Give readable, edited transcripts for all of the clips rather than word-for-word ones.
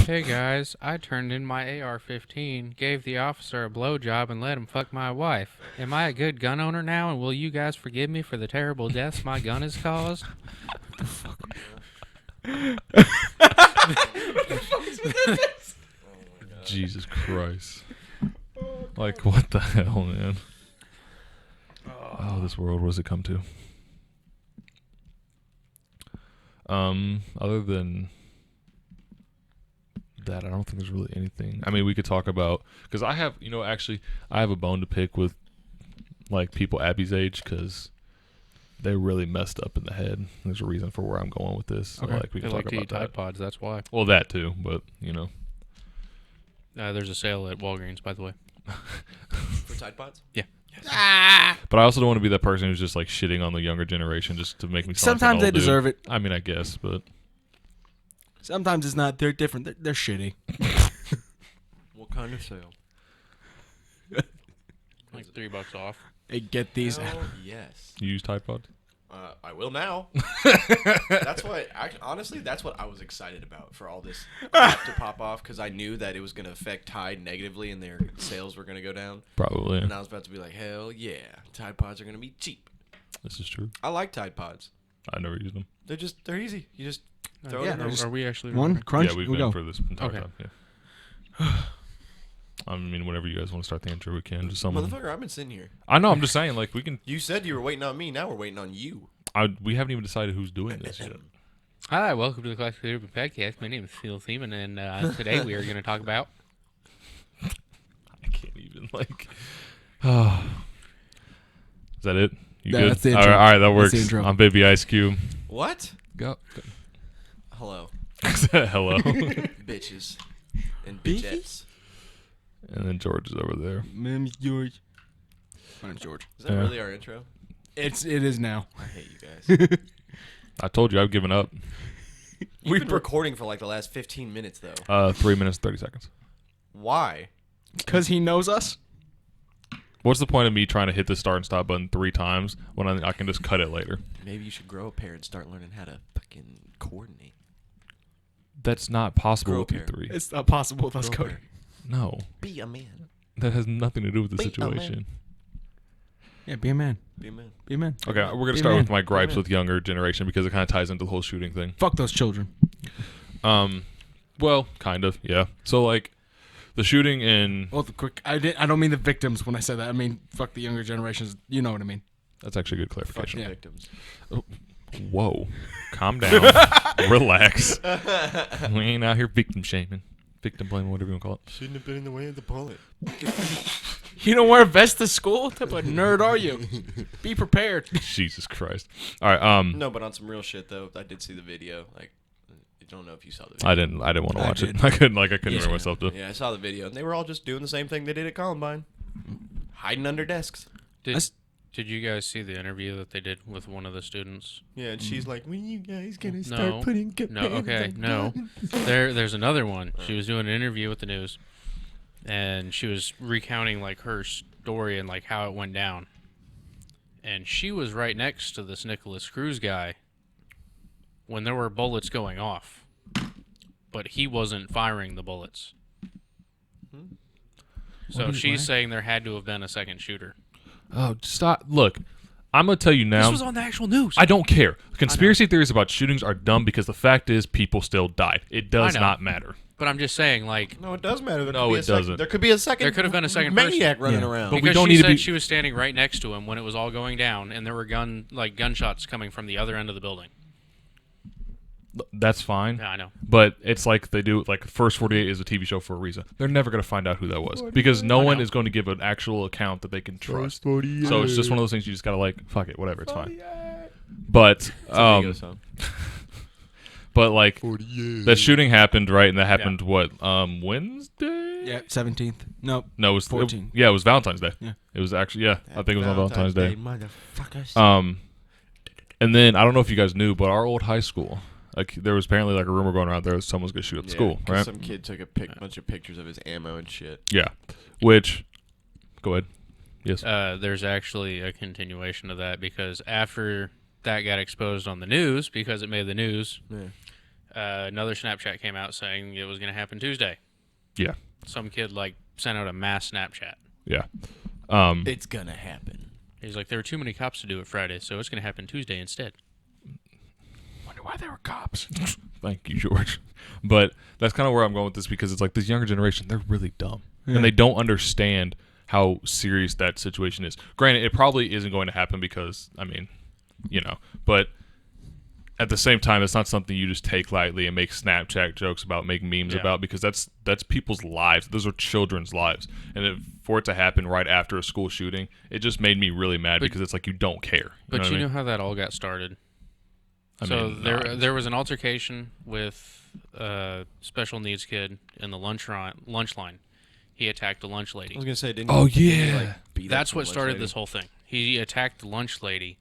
Hey guys, I turned in my AR-15, gave the officer a blowjob, and let him fuck my wife. Am I a good gun owner now, and will you guys forgive me for the terrible deaths my gun has caused? Jesus Christ. Like, what the hell, man? Oh, this world, what does it come to? Other than that, I don't think there's really anything. I mean, we could talk about, because I have, actually, I have a bone to pick with, like, people Abby's age, because they really messed up in the head. There's a reason for where I'm going with this. So, like, we can talk about that. Tide Pods, that's why. Well, that too, but, There's a sale at Walgreens, by the way. For Tide Pods? Yeah. But I also don't want to be that person who's just, like, shitting on the younger generation just to make me sound Sometimes like they deserve it. I mean, I guess, but... Sometimes it's not. They're different. They're shitty. What kind of sale? Like $3 off. Hey, get these. Hell yes. You use Tide Pods? I will now. Honestly, that's what I was excited about for all this crap to pop off, because I knew that it was going to affect Tide negatively and their sales were going to go down. Probably. And I was about to be like, hell yeah, Tide Pods are going to be cheap. This is true. I like Tide Pods. I never used them. They're easy. You just throw yeah, it in there. Are we actually one recording? crunch? Yeah, we've we been go. for this entire time. Yeah. I mean, whenever you guys want to start the intro, we can. Just someone. Motherfucker, I've been sitting here. I know. I'm just saying, like, we can. You said you were waiting on me. Now we're waiting on you. We haven't even decided who's doing this yet. Hi, welcome to the Classic Urban Podcast. My name is Phil Seaman, and today we are going to talk about... I can't even, like. Is that it? You Yeah, good? that's the All intro. right, that That's works. the intro. I'm Baby Ice Cube. What? Go. Hello, Hello. bitches and bitchettes. And then George is over there. My name's George. My name's George. Is that Yeah. really our intro? It is now. I hate you guys. I told you I've given up. You've been recording for like the last 15 minutes, though. 3 minutes, 30 seconds. Why? Because he knows us. What's the point of me trying to hit the start and stop button 3 times when I can just cut it later? Maybe you should grow a pair and start learning how to fucking coordinate. That's not possible Grow with you pair. 3. It's not possible with us Grow coding. No. Be a man. That has nothing to do with the Be a man. situation. Yeah, be a man. Be a man. Be a man. Okay, we're going to Be a start man. with my gripes man. with younger generation because it kind of ties into the whole shooting thing. Fuck those children. Well, kind of, yeah. So, like, the shooting in... Well, I don't mean the victims when I said that. I mean, fuck the younger generations. You know what I mean. That's actually a good clarification. Fucking victims. Whoa. Calm down. Relax. We ain't out here victim shaming. Victim blaming, whatever you want to call it. Shouldn't have been in the way of the bullet. You don't wear a vest to school? What type of nerd are you? Be prepared. Jesus Christ. All right, No, but on some real shit though, I did see the video. Like, I don't know if you saw the video. I didn't want to I watch it. did. I couldn't Yeah. bring myself to. Yeah, I saw the video, and they were all just doing the same thing they did at Columbine, hiding under desks. Did you guys see the interview that they did with one of the students? Yeah, and she's like, "When you guys gonna No. start putting No, okay, no. There's another one. She was doing an interview with the news, and she was recounting like her story and like how it went down. And she was right next to this Nicholas Cruz guy when there were bullets going off, but he wasn't firing the bullets. So she's saying there had to have been a second shooter. Oh, stop. Look, I'm going to tell you now. This was on the actual news. I don't care. Conspiracy theories about shootings are dumb because the fact is people still died. It does I know. not matter. But I'm just saying, like, No, it does matter. There No, could be it a second- doesn't. There could be a second. There could have been a second maniac running Yeah. around. But we because don't she need to said be- she was standing right next to him when it was all going down, and there were gunshots coming from the other end of the building. That's fine. Yeah, I know. But it's like they do, like, First 48 is a TV show for a reason. They're never going to find out who that was because no one is going to give an actual account that they can trust. So it's just one of those things you just got to, like, fuck it, whatever, it's fine. But, but, like, that shooting happened, right? And that happened, Wednesday? Yeah, 17th. Nope. No, it was 14. Yeah, it was Valentine's Day. Yeah. It was actually, yeah, I think it was on Valentine's Day. Motherfuckers. And then I don't know if you guys knew, but our old high school, like, there was apparently like a rumor going around there that someone's gonna shoot up the school, right? Some kid took a bunch of pictures of his ammo and shit. Yeah. Which, go ahead. Yes. There's actually a continuation of that because after that got exposed on the news, because it made the news, another Snapchat came out saying it was going to happen Tuesday. Yeah. Some kid sent out a mass Snapchat. Yeah. It's gonna happen. He's like, there were too many cops to do it Friday, so it's going to happen Tuesday instead. Wonder why there were cops. Thank you, George. But that's kind of where I'm going with this, because it's like this younger generation, they're really dumb. Yeah. And they don't understand how serious that situation is. Granted, it probably isn't going to happen because, I mean, but at the same time, it's not something you just take lightly and make Snapchat jokes about, make memes about, because that's people's lives. Those are children's lives. And for it to happen right after a school shooting, it just made me really mad, because it's like you don't care. But you know how that all got started? There was an altercation with a special needs kid in the lunch line. He attacked a lunch lady. I was gonna say, didn't Oh, he, yeah. beat up That's the what lunch started lady? this whole thing. He attacked the lunch lady,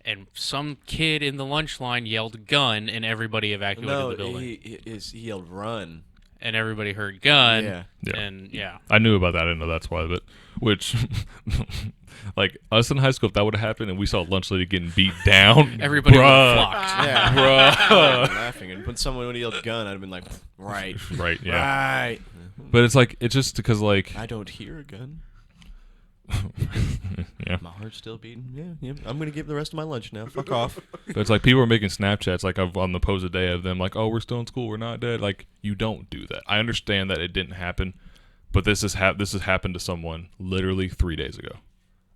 and some kid in the lunch line yelled "gun," and everybody evacuated No, the building. he yelled "run." And everybody heard "gun." Yeah. Yeah. And I knew about that. I didn't know that's why, but which, like us in high school, if that would have happened and we saw a lunch lady getting beat down, everybody would bruh, have flocked. Yeah, bruh. I'm laughing. And when someone would yelled "gun," I'd have been like, "Right, Right, yeah. right." But it's like, it's just because, like, I don't hear a gun. yeah. My heart's still beating. Yeah. I'm gonna give the rest of my lunch now. Fuck off. But it's like people are making Snapchats like on the post a day of them like, oh, we're still in school, we're not dead. Like, you don't do that. I understand that it didn't happen, but this has happened to someone literally 3 days ago.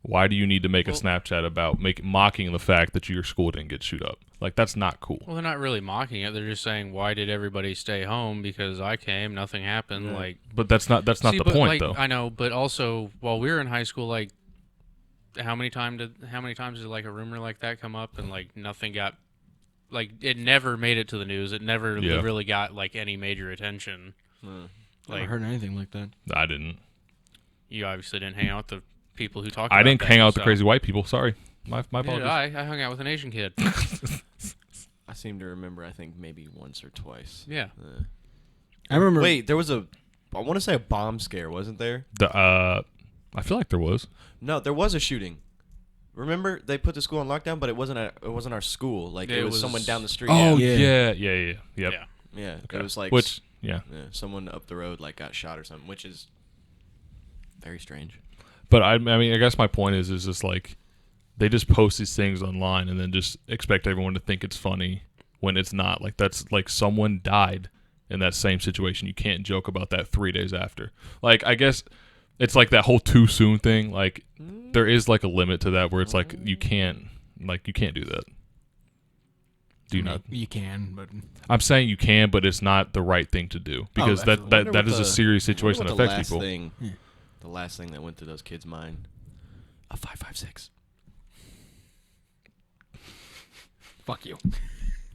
Why do you need to make a Snapchat about mocking the fact that your school didn't get shoot up? Like, that's not cool. Well, they're not really mocking it. They're just saying, "Why did everybody stay home? Because I came, nothing happened." Yeah. Like, But that's not see, the but, point, like, though. I know, but also while we were in high school, like, how many times did like a rumor like that come up and like nothing got, like, it never made it to the news. It never really got like any major attention. I haven't heard anything like that. I didn't. You obviously didn't hang out with the people who talked. I about didn't that, hang out with the so- crazy white people. Sorry. My Neither apologies. did I hung out with an Asian kid. I seem to remember. I think maybe once or twice. Yeah. I remember. Wait, there was I want to say a bomb scare, wasn't there? I feel like there was. No, there was a shooting. Remember, they put the school on lockdown, but it wasn't our school. Like, it was someone down the street. Oh, Yeah. yeah. Yep. Yeah. Yeah. Okay. It was like yeah. someone up the road like got shot or something, which is very strange. But I mean, I guess my point is just like they just post these things online and then just expect everyone to think it's funny when it's not. Like, that's like someone died in that same situation. You can't joke about that 3 days after. Like, I guess it's like that whole too soon thing. Like, there is like a limit to that where it's like you can't do that. Do you not? You can, but I'm saying you can, but it's not the right thing to do because absolutely. that is a serious situation that affects people. The last thing that went through those kids' mind, a 5.56. fuck you.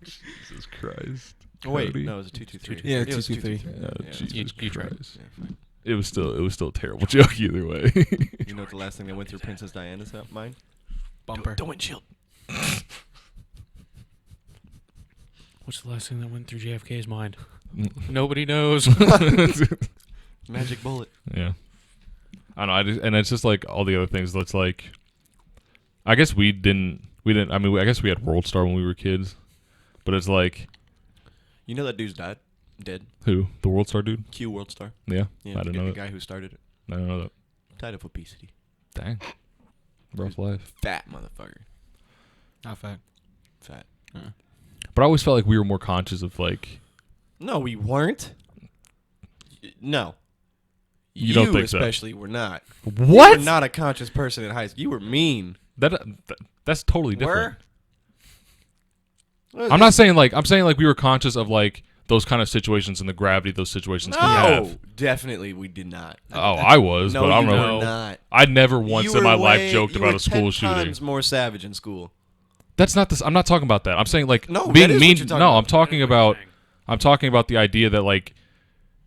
Jesus Christ. Oh wait, Cody. no, it was a 2.23. Yeah, It was 2.23. 2.23. Oh, Jesus you tried. Christ. Yeah, fine. It was still a terrible joke either way. You know what the last thing that went through Princess Diana's mind? Bumper. The windshield. What's the last thing that went through JFK's mind? Nobody knows. Magic bullet. Yeah. I don't know. And it's just like all the other things. That's like, I guess we didn't. I mean, I guess we had World Star when we were kids, but it's like, You know that dude's dead? who? The World Star dude? Q World Star. Yeah. Yeah, I didn't the know that. guy who started it. I didn't know that. Died of obesity. Dang. Rough life. Fat motherfucker. Not fat. Fat. But I always felt like we were more conscious of like. No, we weren't. No. You don't think so? especially were not. What? You were not a conscious person in high school. You were mean. That's totally different. Were? I'm not saying like I'm saying like we were conscious of like those kind of situations and the gravity those situations can have. No, definitely we did not. Oh, I was, No, but I don't you know. were not. I never once You in my were life way- joked you about were a school 10 shooting. times more savage in school. That's not this. I'm not talking about that. I'm saying like No, being that is what mean. you're talking No, about. I'm talking about. I'm talking about the idea that like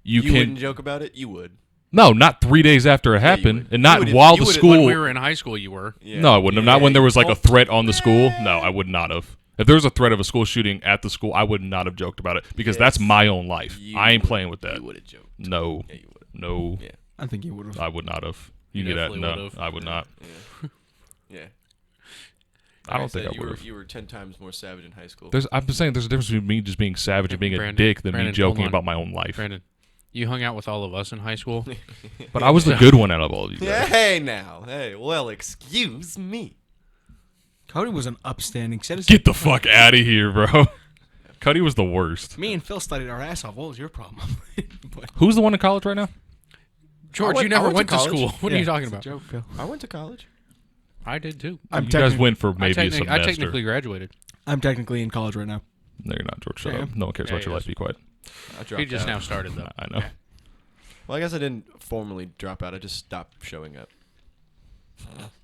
you wouldn't can. joke about it. You would. No, not 3 days after it Yeah, you happened, would. and not You would if- while you the would if- school. When we were in high school, you were. Yeah. No, I wouldn't have. Not when there was like a Oh, threat on the school. No, I would not have. If there was a threat of a school shooting at the school, I would not have joked about it because that's Yes. my own life. You I ain't would- playing with that. You would have joked. No, Yeah, you would have. no, Yeah. I think you would have. I would not have. You You knew that? definitely No, would've. I would not. Yeah. Yeah. I don't think I you would were have. you were 10 times more savage in high school. I'm just saying there's a difference between me just being savage and being a Brandon, dick than me Brandon, joking hold on. about my own life. Brandon, you hung out with all of us in high school. But I was the good one out of all of you guys. Hey now, hey, well, excuse me. Cody was an upstanding citizen. Get the fuck out of here, bro. Cuddy was the worst. Me and Phil studied our ass off. What was your problem? But- Who's the one in college right now? George, I you never went went to to college. school. What are Yeah, you talking it's a about? joke, Phil. I went to college. I did too. I'm You guys technic- went for I, maybe a I semester. technically graduated. I'm technically in college right now. No, you're not, George. Shut Yeah, I up. am. No one cares Yeah, about your he life. is. Be quiet. I dropped He just out. now started though. I know. Well, I guess I didn't formally drop out. I just stopped showing up.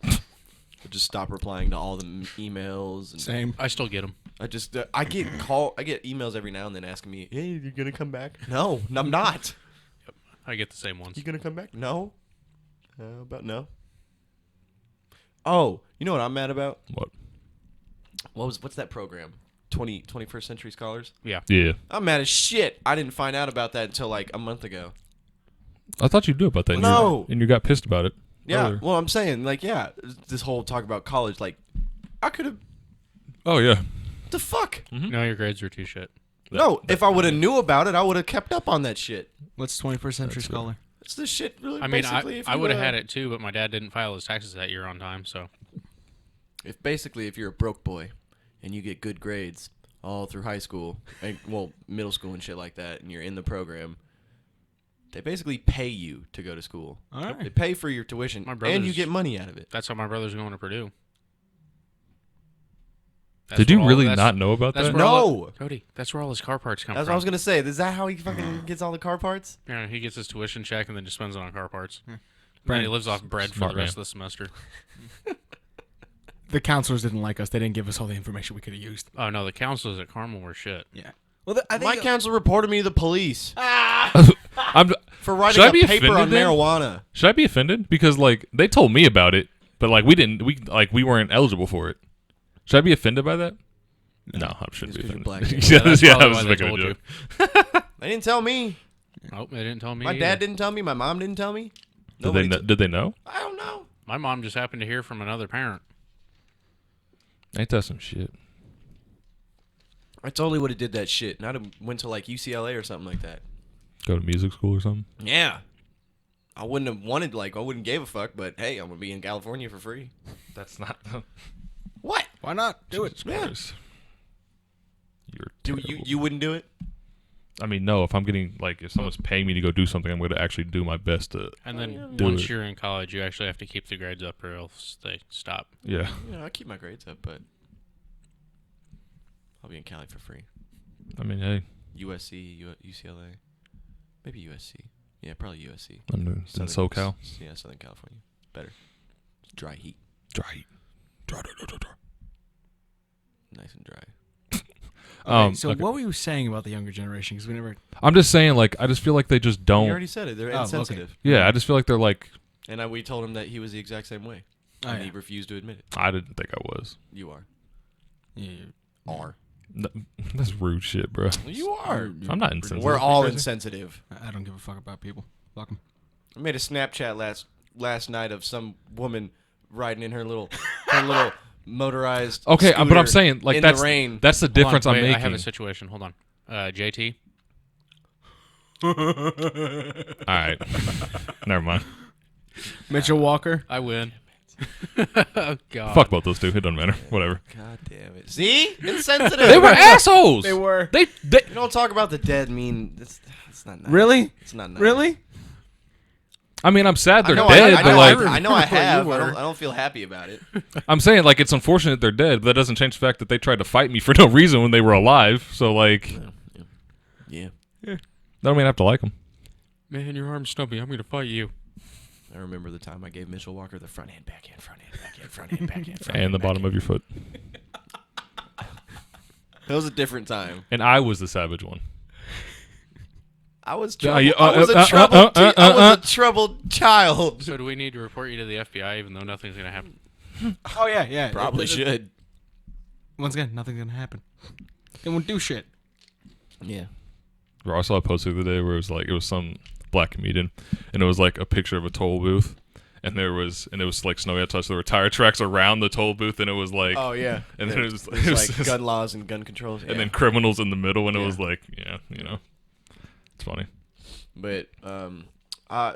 I just stopped replying to all the emails. And Same. I still get them. I just I get emails every now and then asking me, "Hey, you gonna come back?" No, I'm not. I get the same ones. You gonna come back? No. About no. Oh, you know what I'm mad about? What? What's that program? 21st Century Scholars? Yeah. Yeah. I'm mad as shit. I didn't find out about that until like a month ago. I thought you knew about that. No. And you got pissed about it. Yeah. earlier. Well, I'm saying like this whole talk about college, like I could have. Oh, yeah. The fuck? No, your grades were too shit. No, if I would have knew about it, I would have kept up on that shit. What's 21st century That's scholar? It's this shit really. I mean, basically, if I you, would have had it too, but my dad didn't file his taxes that year on time, so. If you're a broke boy, and you get good grades all through high school, and, well, middle school and shit like that, and you're in the program, they basically pay you to go to school. All right. They pay for your tuition, My and brother's- you get money out of it. That's how my brother's going to Purdue. That's Did you where all- really that's- not know about That's that? where all No. Cody, that's where all his car parts come That's from. what I was gonna say. Is that how he fucking gets all the car parts? Yeah, he gets his tuition check and then just spends it on car parts. And Brandon, he lives off bread for smart the rest man. of the semester. The counselors didn't like us. They didn't give us all the information we could have used. Oh no, the counselors at Carmel were shit. Yeah. Well, I think My counselor reported me to the police I'm, for writing Should I a be paper on offended then? marijuana. should I be offended? Because, like, they told me about it, but, like, we weren't eligible for it. Should I be offended by that? No, I shouldn't It's be 'cause you're offended. black. yeah, that's I probably was why they making a told you. joke. They didn't tell me. Oh, they didn't tell me. My either. dad didn't tell me. My mom didn't tell me. Did they know? I don't know. My mom just happened to hear from another parent. Ain't that some shit? I totally would have did that shit. And I'd have went to like UCLA or something like that. Go to music school or something? Yeah. I wouldn't have wanted, like, I wouldn't give a fuck, but hey, I'm going to be in California for free. That's not. What? Why not? Do it. Yeah. You're Do terrible. you wouldn't do it? I mean, no. If I'm getting, like, if someone's paying me to go do something, I'm going to actually do my best to. And then Do once it. you're in college, you actually have to keep the grades up or else they stop. Yeah. I keep my grades up, but I'll be in Cali for free. I mean, hey, USC, UCLA, maybe USC. Yeah, probably USC. I'm in SoCal. Yeah, Southern California. Better. It's dry heat. Dry. Nice and dry. So okay. what were you saying about the younger generation? Because we never. I'm just saying, like, I just feel like they just don't. You already said it. They're Oh, okay. insensitive. Yeah, I just feel like they're like. And we told him that he was the exact same way. Oh, And yeah. he refused to admit it. I didn't think I was. You are. Yeah. Are. That's rude shit, bro. You are. I'm not insensitive. We're all Crazy. insensitive. I don't give a fuck about people. Fuck 'em. I made a Snapchat last night of some woman riding in her little motorized. Okay, but I'm scooter saying, like, in that's the rain. that's the difference Hold on, I'm wait, making. I have a situation. Hold on. JT. All right, never mind. Mitchell Walker. I win. Oh, God. Fuck both those two. It doesn't matter. Whatever. God damn it! See, insensitive. They were assholes. They were. They You don't talk about the dead. Mean it's not nice. Really? It's not nice. Really? I mean, I'm sad they're I know, dead, I but know, like, I know I where you have. were. I don't feel happy about it. I'm saying, like, it's unfortunate they're dead, but that doesn't change the fact that they tried to fight me for no reason when they were alive. So, like, Yeah. that don't mean I have to like them. Man, your arm's stumpy. I'm going to fight you. I remember the time I gave Mitchell Walker the front hand, backhand, front hand, backhand, front hand, backhand, front And the bottom of your foot. That was a different time. And I was the savage one. I was Yeah, troubled. you- I was a troubled child. So do we need to report you to the FBI even though nothing's going to happen? Oh yeah, yeah. Probably should. Once again, nothing's gonna happen. They won't do shit. Yeah. Bro, I saw a post the other day where it was like, it was some black comedian, and it was like a picture of a toll booth, and it was like snowy outside, so there were tire tracks around the toll booth, and it was like, Oh yeah. and then it was like just- gun laws and gun controls. and then criminals in the middle, and it Yeah. was like, it's funny. But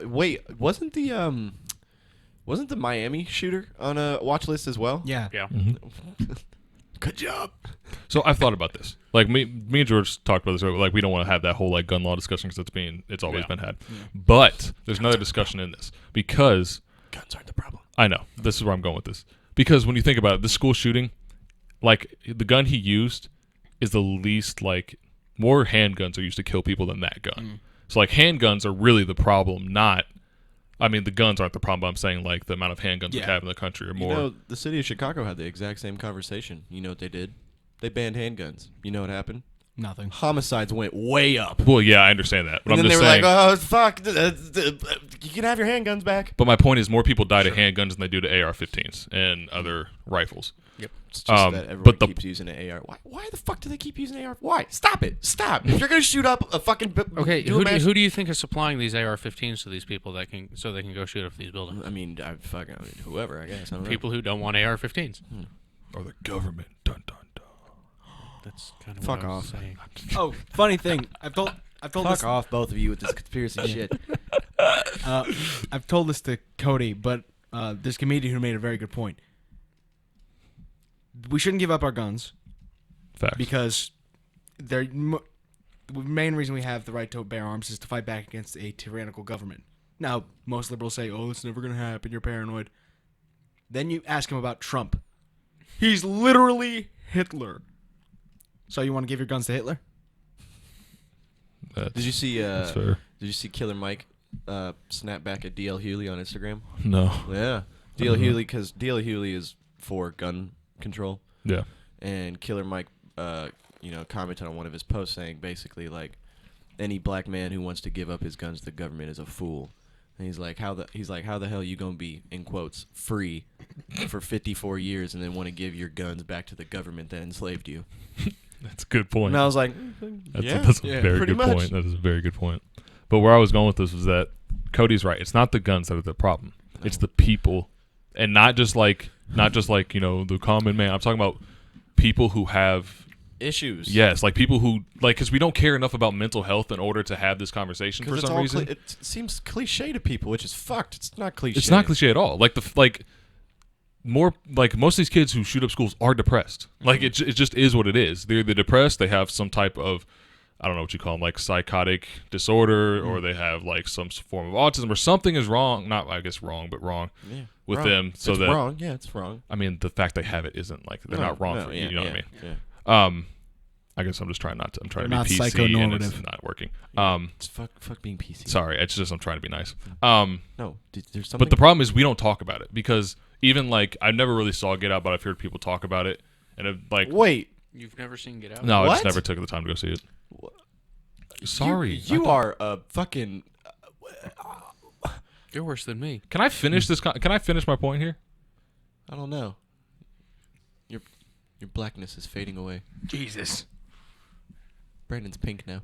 wait, wasn't the Miami shooter on a watch list as well? Yeah. Yeah. Good job. So I've thought about this. Like me and George talked about this. Like we don't want to have that whole like gun law discussion because it's always Yeah. been had. But there's another discussion in this because Guns aren't the problem. I know this is where I'm going with this. Because when you think about it, the school shooting, like the gun he used is the least like more handguns are used to kill people than that gun. So like handguns are really the problem, not. I mean, the guns aren't the problem. But I'm saying like the amount of handguns we Yeah. have in the country are more. You know, the city of Chicago had the exact same conversation. You know what they did? They banned handguns. You know what happened? Nothing. Homicides went way up. well, yeah, I understand that, but And I'm then they just were saying. like, "Oh fuck, you can have your handguns back." But my point is, more people die to handguns than they do to AR-15s and other rifles. It's just that everyone but the- keeps using an AR. Why the fuck do they keep using AR? Why? Stop it! Stop! If you're gonna shoot up a fucking Okay, do a mass- who do you think is supplying these AR-15s to these people that can so they can go shoot up these buildings? I mean, whoever. I guess I don't know. People who don't want AR-15s. Or the government. Dun dun dun. That's kind of Fuck what I was off. saying. Oh, funny thing. I've told Fuck this. off, both of you, with this conspiracy shit. I've told this to Cody, but this comedian who made a very good point. We shouldn't give up our guns Facts. because the main reason we have the right to bear arms is to fight back against a tyrannical government. Now, most liberals say, "Oh, it's never going to happen. You're paranoid." Then you ask him about Trump. He's literally Hitler. So you want to give your guns to Hitler? That's, Did you see? that's fair. Did you see Killer Mike snap back at DL Hughley on Instagram? No. Yeah, DL Hughley, because DL Hughley is for gun control, Yeah. and Killer Mike, commented on one of his posts saying basically like, any black man who wants to give up his guns to the government is a fool. And he's like, how the hell you gonna be, in quotes, free for 54 years and then want to give your guns back to the government that enslaved you? That's a good point. And I was like, That's a very pretty good much. point. That is a very good point. But where I was going with this was that Cody's right. It's not the guns that are the problem. It's the people, and not just like the common man. I'm talking about people who have issues. yes, like people who like because we don't care enough about mental health in order to have this conversation for some reason. It seems cliche to people, which is fucked. It's not cliche. It's not cliche at all. More like most of these kids who shoot up schools are depressed. Like it just is what it is. They're depressed. They have some type of, I don't know what you call them, like psychotic disorder, or they have like some form of autism, or something is wrong. Not I guess wrong, but wrong with wrong. them. So it's that wrong. Yeah, it's wrong. I mean, the fact they have it isn't like they're not wrong for you. You know what I mean? Yeah. I guess I'm just trying not to. I'm trying They're to be not PC, and it's psychonormative. not working. It's fuck being PC. Sorry, it's just I'm trying to be nice. No, there's something. But the problem is we don't talk about it because even like I never really saw Get Out, but I've heard people talk about it, and it, like wait, You've never seen Get Out? no, I just What? never took the time to go see it. Sorry, you are a fucking. You're worse than me. Can I finish this? Can I finish my point here? I don't know. Your blackness is fading away. Jesus. Brandon's pink now.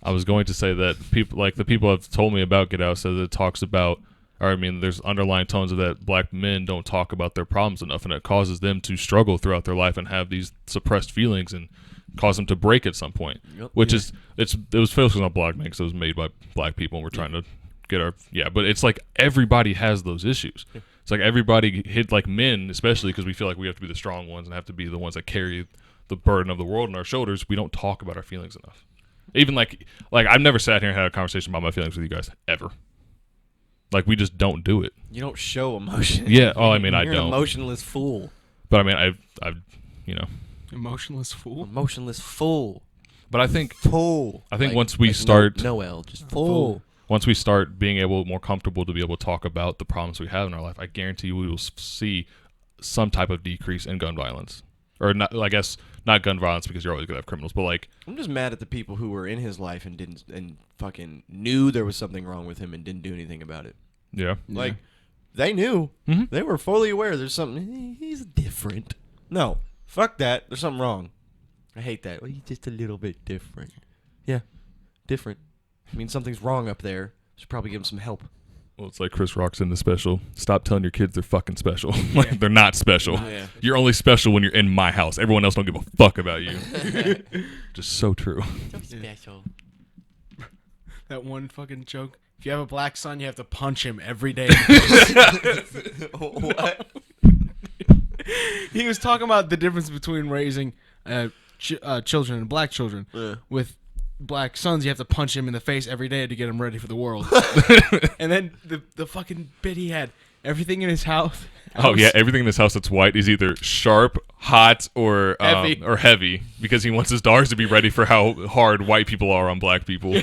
I was going to say that people like the people have told me about Get Out says it talks about, or I mean, there's underlying tones of that black men don't talk about their problems enough, and it causes them to struggle throughout their life and have these suppressed feelings and cause them to break at some point. Yep. Which is it was focused on black men because it was made by black people, and we're trying to get our but it's like everybody has those issues. Yeah. It's like everybody hit like men, especially because we feel like we have to be the strong ones and have to be the ones that carry the burden of the world on our shoulders. We don't talk about our feelings enough. Even like I've never sat here and had a conversation about my feelings with you guys ever. Like we just don't do it. You don't show emotion. Yeah. Oh, I mean, I You're don't. an emotionless fool. But I mean, I've Emotionless fool. Emotionless fool. But I think Fool. once we start Noel, just fool. once we start being more comfortable to be able to talk about the problems we have in our life, I guarantee you we will see some type of decrease in gun violence. Or not, I guess not gun violence because you're always gonna have criminals, but like I'm just mad at the people who were in his life and fucking knew there was something wrong with him and didn't do anything about it. yeah. Like they knew. Mhm. They were fully aware there's something. He's different. No, fuck that. There's something wrong. I hate that. Well, he's just a little bit different. Yeah, different. I mean, something's wrong up there. Should probably give him some help. Well, it's like Chris Rock's in the special. Stop telling your kids they're fucking special. Like, they're not special. Yeah. You're only special when you're in my house. Everyone else don't give a fuck about you. Just so true. So special. That one fucking joke. If you have a black son, you have to punch him every day. What? He was talking about the difference between raising children and black children. Yeah. With black sons, you have to punch him in the face every day to get him ready for the world. And then the fucking bit he had, everything in his house. Oh yeah, everything in this house that's white is either sharp, hot, or Heavy. heavy because he wants his daughters to be ready for how hard white people are on black people.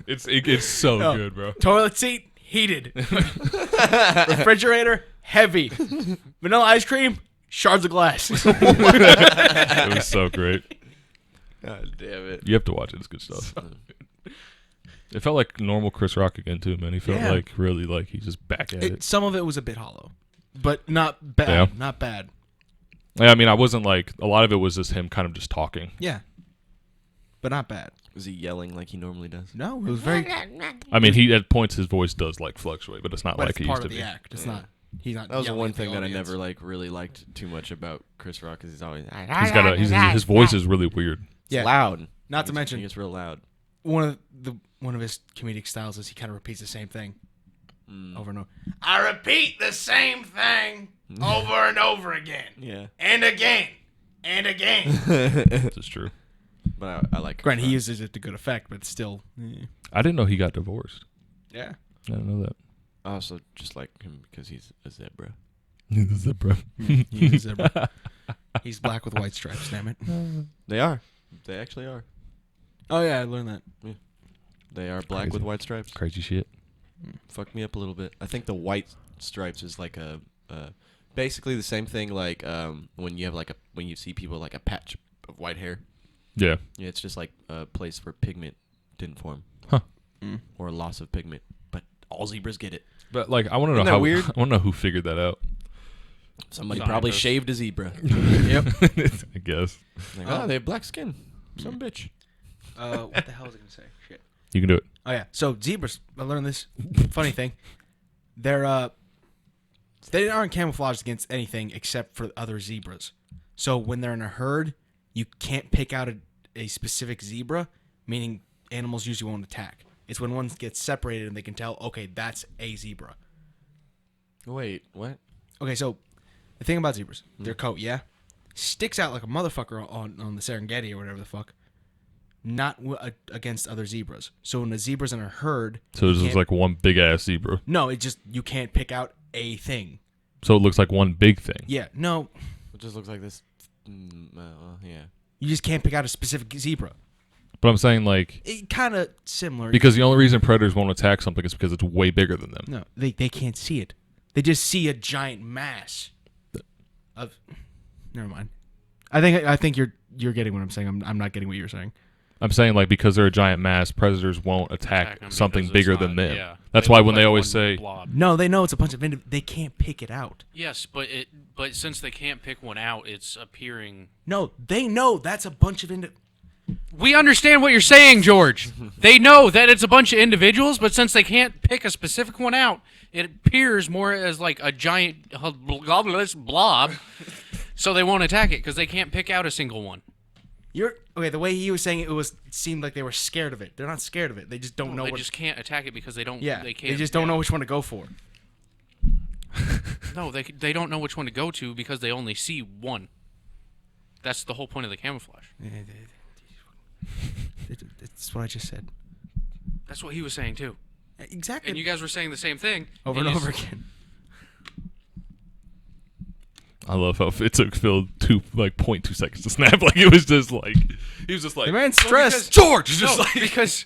It's so No. good, bro. Toilet seat, heated. Refrigerator, heavy. Vanilla ice cream, shards of glass. It was so great. God damn it. You have to watch it. It's good stuff. It felt like normal Chris Rock again too, man. He felt Yeah. like really like he's just back at it. Some of it was a bit hollow, but not bad. Yeah. Not bad. Yeah, I mean, I wasn't like a lot of it was just him kind of just talking. Yeah, but not bad. Was he yelling like he normally does? No, it was very. I mean, he at points his voice does like fluctuate, but it's not But like it's he part used of to the be. act. It's Yeah. not. He's not. That was the yelling one at thing that I audience. never like really liked too much about Chris Rock because he's always He's got his voice is really weird. Yeah. loud. Not to He mention gets real loud. one of his comedic styles is he kind of repeats the same thing Mm. over and over. I repeat the same thing over and over again, Yeah. and again, and again. This is true. But I like. Granted, he Chris uses it to good effect, but still. I didn't know he got divorced. Yeah. I didn't know that. Rock. I also just like him because he's a zebra. Zebra. He's a He's black with white stripes, damn it. They are. They actually are. Oh, yeah, I learned that. They are black Crazy. with white stripes. Crazy shit. Fucked me up a little bit. I think the white stripes is like a basically the same thing like when you have like when you see people like a patch of white hair. Yeah. Yeah, it's just like a place where pigment didn't form. Huh. Or a loss of pigment. But all zebras get it. But like, I want to know Isn't that how weird? I want to know who figured that out. Somebody Scientists. probably shaved a zebra. Yep. I guess Like, oh, they have black skin. Some bitch. What the hell was I going to say? Shit. you can do it. Oh, yeah. So, zebras, I learned this funny thing. They aren't camouflaged against anything except for other zebras. So, when they're in a herd, you can't pick out a specific zebra, meaning animals usually won't attack. It's when one gets separated and they can tell, okay, that's a zebra. Wait, what? Okay, so the thing about zebras, their coat, sticks out like a motherfucker on the Serengeti or whatever the fuck. Not against other zebras. So when a zebra's in a herd, So it's you just can't- like one big ass zebra. no, it just you can't pick out a thing. So it looks like one big thing. Yeah, no, It just looks like this. Yeah. you just can't pick out a specific zebra. But I'm saying like It kind of similar because the only reason predators won't attack something is because it's way bigger than them. no, they can't see it. They just see a giant mass of. Never mind. I think you're getting what I'm saying. I'm not getting what you're saying. I'm saying like because they're a giant mass, predators won't attack them something because bigger it's than not- them. yeah. That's They why look when they like always one say blob. No, they know it's a bunch of they can't pick it out. Yes, but since they can't pick one out, it's appearing. No, they know that's a bunch of We understand what you're saying, George. They know that it's a bunch of individuals, but since they can't pick a specific one out, it appears more as like a giant blob. So they won't attack it because they can't pick out a single one. You're okay. The way he was saying it seemed like they were scared of it. They're not scared of it. They just don't know They what. just can't attack it because they don't. Yeah, they can't. they just don't know which one to go for. No, they don't know which one to go to because they only see one. That's the whole point of the camouflage. That's what I just said. That's what he was saying too. Exactly. And you guys were saying the same thing over and over again. I love how it took Phil 0.2 seconds to snap. Like it was just like he was just like The man's stressed. George is just No, like because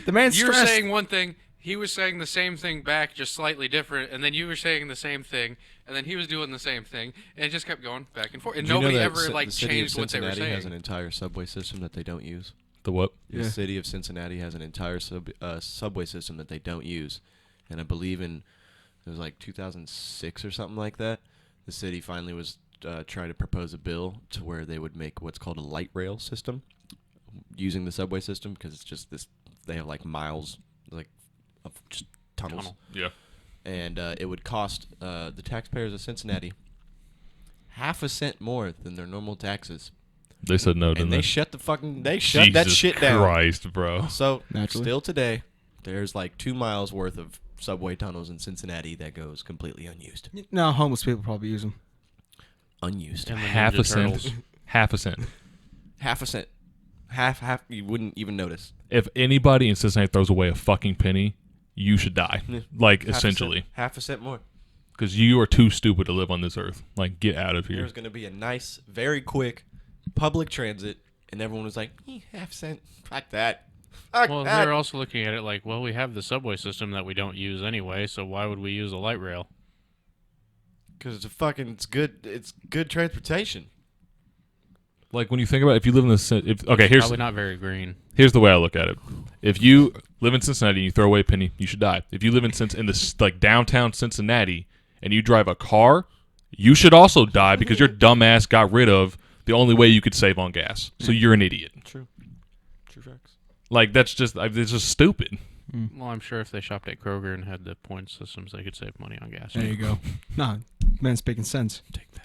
The man's you're stressed. saying one thing, he was saying the same thing back, just slightly different, and then you were saying the same thing, and then he was doing the same thing, and it just kept going back and forth, and Do you know nobody that ever the like city of changed what they were Cincinnati has an saying. entire subway system that they don't use. the what? The city of Cincinnati has an entire subway system that they don't use, and I believe it was like 2006 or something like that. The city finally was trying to propose a bill to where they would make what's called a light rail system using the subway system because it's just this. They have like miles, like of just tunnels. Tunnel. Yeah. And it would cost the taxpayers of Cincinnati half a cent more than their normal taxes. They said no, didn't And they? they shut that Jesus shit down. Christ, bro. So Naturally. still today, there's like 2 miles worth of subway tunnels in Cincinnati that goes completely unused. No, homeless people probably use them. Unused. And the Half Ninja a cent. Turtles. Half a cent. Half a cent. Half. You wouldn't even notice. If anybody in Cincinnati throws away a fucking penny, you should die. Yeah. Like, Half a essentially. cent. Half a cent more. Because you are too stupid to live on this earth. Like, get out of here. There's going to be a nice, very quick public transit, and everyone was like, half cent. Fuck that. Fuck Well, that. they're also looking at it like, well, we have the subway system that we don't use anyway, so why would we use a light rail? Because it's good transportation. Like, when you think about it, if you live in the... Okay, here's... Probably not very green. Here's the way I look at it. If you live in Cincinnati and you throw away a penny, you should die. If you live in like downtown Cincinnati and you drive a car, you should also die because your dumb ass got rid of the only way you could save on gas. So you're an idiot. True facts. Like, it's just stupid. Well, I'm sure if they shopped at Kroger and had the point systems, they could save money on gas. There you go. Nah, man, speaking sense. Take that.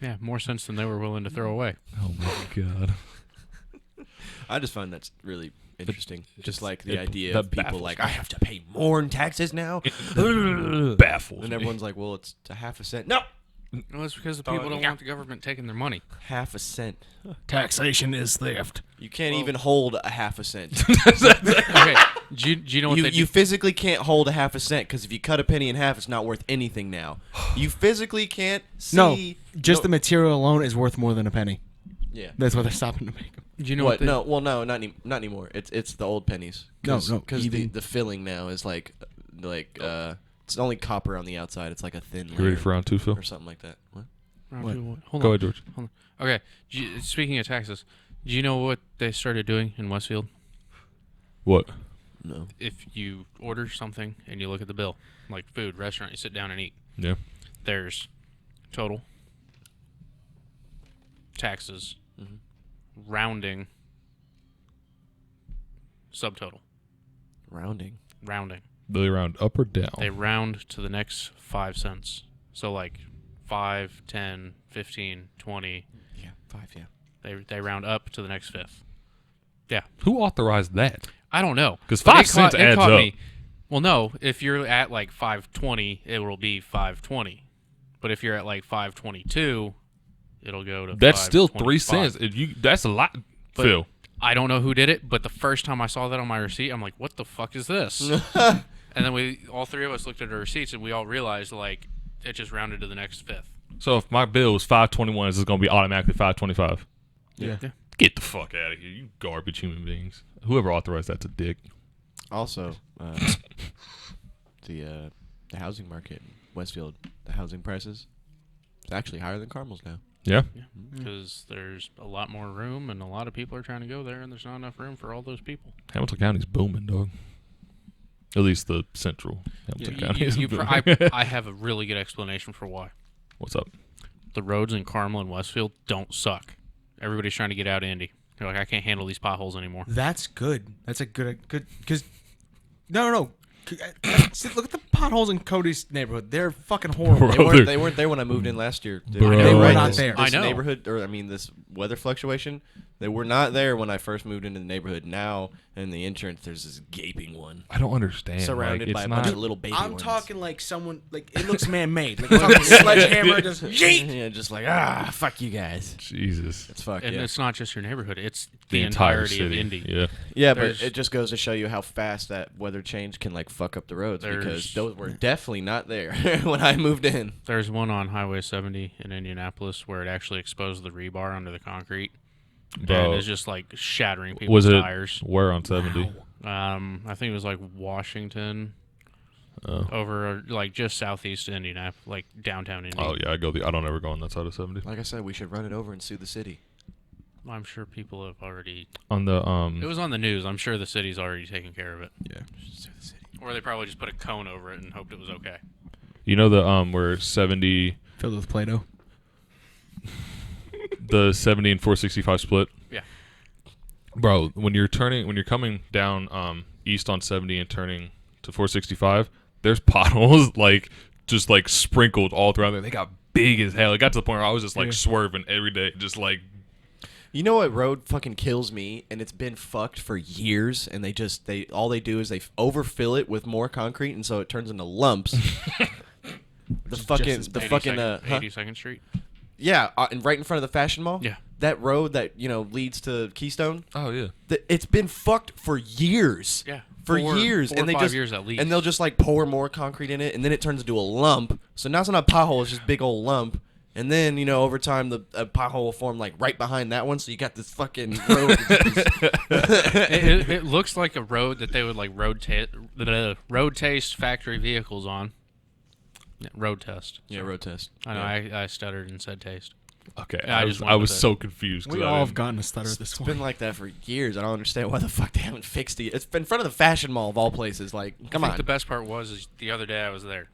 Yeah, more sense than they were willing to throw away. Oh my god. I just find that's really interesting. Just like the it- idea that of people baffles like, me. I have to pay more in taxes now. Baffles And me. everyone's like, well, it's a half a cent. No, No, it's because the people don't want the government taking their money. half a cent. Taxation is theft. You can't even hold a half a cent. Okay, do you know what they You do? physically can't hold a half a cent because if you cut a penny in half, it's not worth anything now. You physically can't see. No, just no, the material alone is worth more than a penny. Yeah. That's why they're stopping to make them. Do you know What? what? No. Well, no, not anymore. It's the old pennies. No, Because the even- filling now is like it's only copper on the outside. It's like a thin You ready layer for round 2, Phil? or something like that. What? What? Hold Go on. ahead, George. Okay. Speaking of taxes, do you know what they started doing in Westfield? What? No. If you order something and you look at the bill, like food, restaurant, you sit down and eat, Yeah. there's total, taxes, rounding, subtotal, Rounding. rounding. Do they round up or down? They round to the next 5 cents. So like 5, 10, 15, 20. Yeah. 5. Yeah. They round up to the next fifth. Yeah. Who authorized that? I don't know. 'Cause But 5 it cents it adds caught up. me. Well, no. If you're at like 5.20, it will be 5.20. But if you're at like 5.22, it'll go to. That's still 3 5.25. cents. That's a lot, But Phil. I don't know who did it, but the first time I saw that on my receipt, I'm like, "What the fuck is this?" And then all three of us looked at our receipts, and we all realized like it just rounded to the next fifth. So if my bill was $5.21, is it going to be automatically $5.25? Yeah. Get the fuck out of here, you garbage human beings. Whoever authorized that's a dick. Also, the housing market in Westfield, the housing prices, it's actually higher than Carmel's now. Yeah. Because there's a lot more room, and a lot of people are trying to go there, and there's not enough room for all those people. Hamilton County's booming, dog. At least the central Hamilton County is booming. I have a really good explanation for why. What's up? The roads in Carmel and Westfield don't suck. Everybody's trying to get out Indy. They're like, I can't handle these potholes anymore. That's good. That's a good because no. See, look at the potholes in Cody's neighborhood. They're fucking horrible. Bro. They weren't there when I moved in last year. Bro. They were Right, not this- there. This I know. neighborhood, or I mean, this weather fluctuation. They were not there when I first moved into the neighborhood. Now, in the entrance, there's this gaping one I don't understand. surrounded like, by it's a bunch not, of little baby I'm ones. talking like someone like it looks man-made. Like fucking sledgehammer just yeet. Yeah, just like fuck you guys. Jesus. It's fucked. And Yeah. it's not just your neighborhood; it's The the entire entirety city. of Indy. Yeah. Yeah, but There's- it just goes to show you how fast that weather change can like fuck up the roads because There's- those were definitely not there when I moved in. There's one on Highway 70 in Indianapolis where it actually exposed the rebar under the concrete, Bro. and it's just like shattering people's Was it tires. where on 70? I think it was like Washington, over like just southeast of Indianapolis, like downtown Indy. Oh yeah, I don't ever go on that side of 70. Like I said, we should run it over and sue the city. I'm sure people have already. On the It was on the news. I'm sure the city's already taken care of it, Yeah, sue the city. or they probably just put a cone over it and hoped it was okay. you know the where 70 Filled with Play-Doh. the 70 and 465 split. Yeah. Bro, when you're coming down east on 70 and turning to 465, there's potholes like just like sprinkled all throughout there. They got big as hell. It got to the point where I was just like swerving every day, just like. You know what road fucking kills me, and it's been fucked for years, and they all they do is they overfill it with more concrete, and so it turns into lumps. the fucking 82nd Street. Yeah, and right in front of the Fashion Mall. Yeah. That road that leads to Keystone. Oh yeah. It's been fucked for years. Yeah. For years, and and they 5 just years at least. and they'll just like pour more concrete in it, and then it turns into a lump. So now it's not a pothole; it's just a big old lump. And then over time, a pothole will form like right behind that one. So you got this fucking road. it looks like a road that they would like road taste factory vehicles on. Yeah, road test. Yeah, road test. I know. I stuttered and said taste. Okay. Yeah, I was so confused. 'Cause We I all have didn't- gotten a stutter at this It's point. been like that for years. I don't understand why the fuck they haven't fixed it. It's been in front of the Fashion Mall of all places. Like, come I think on. the best part was the other day I was there,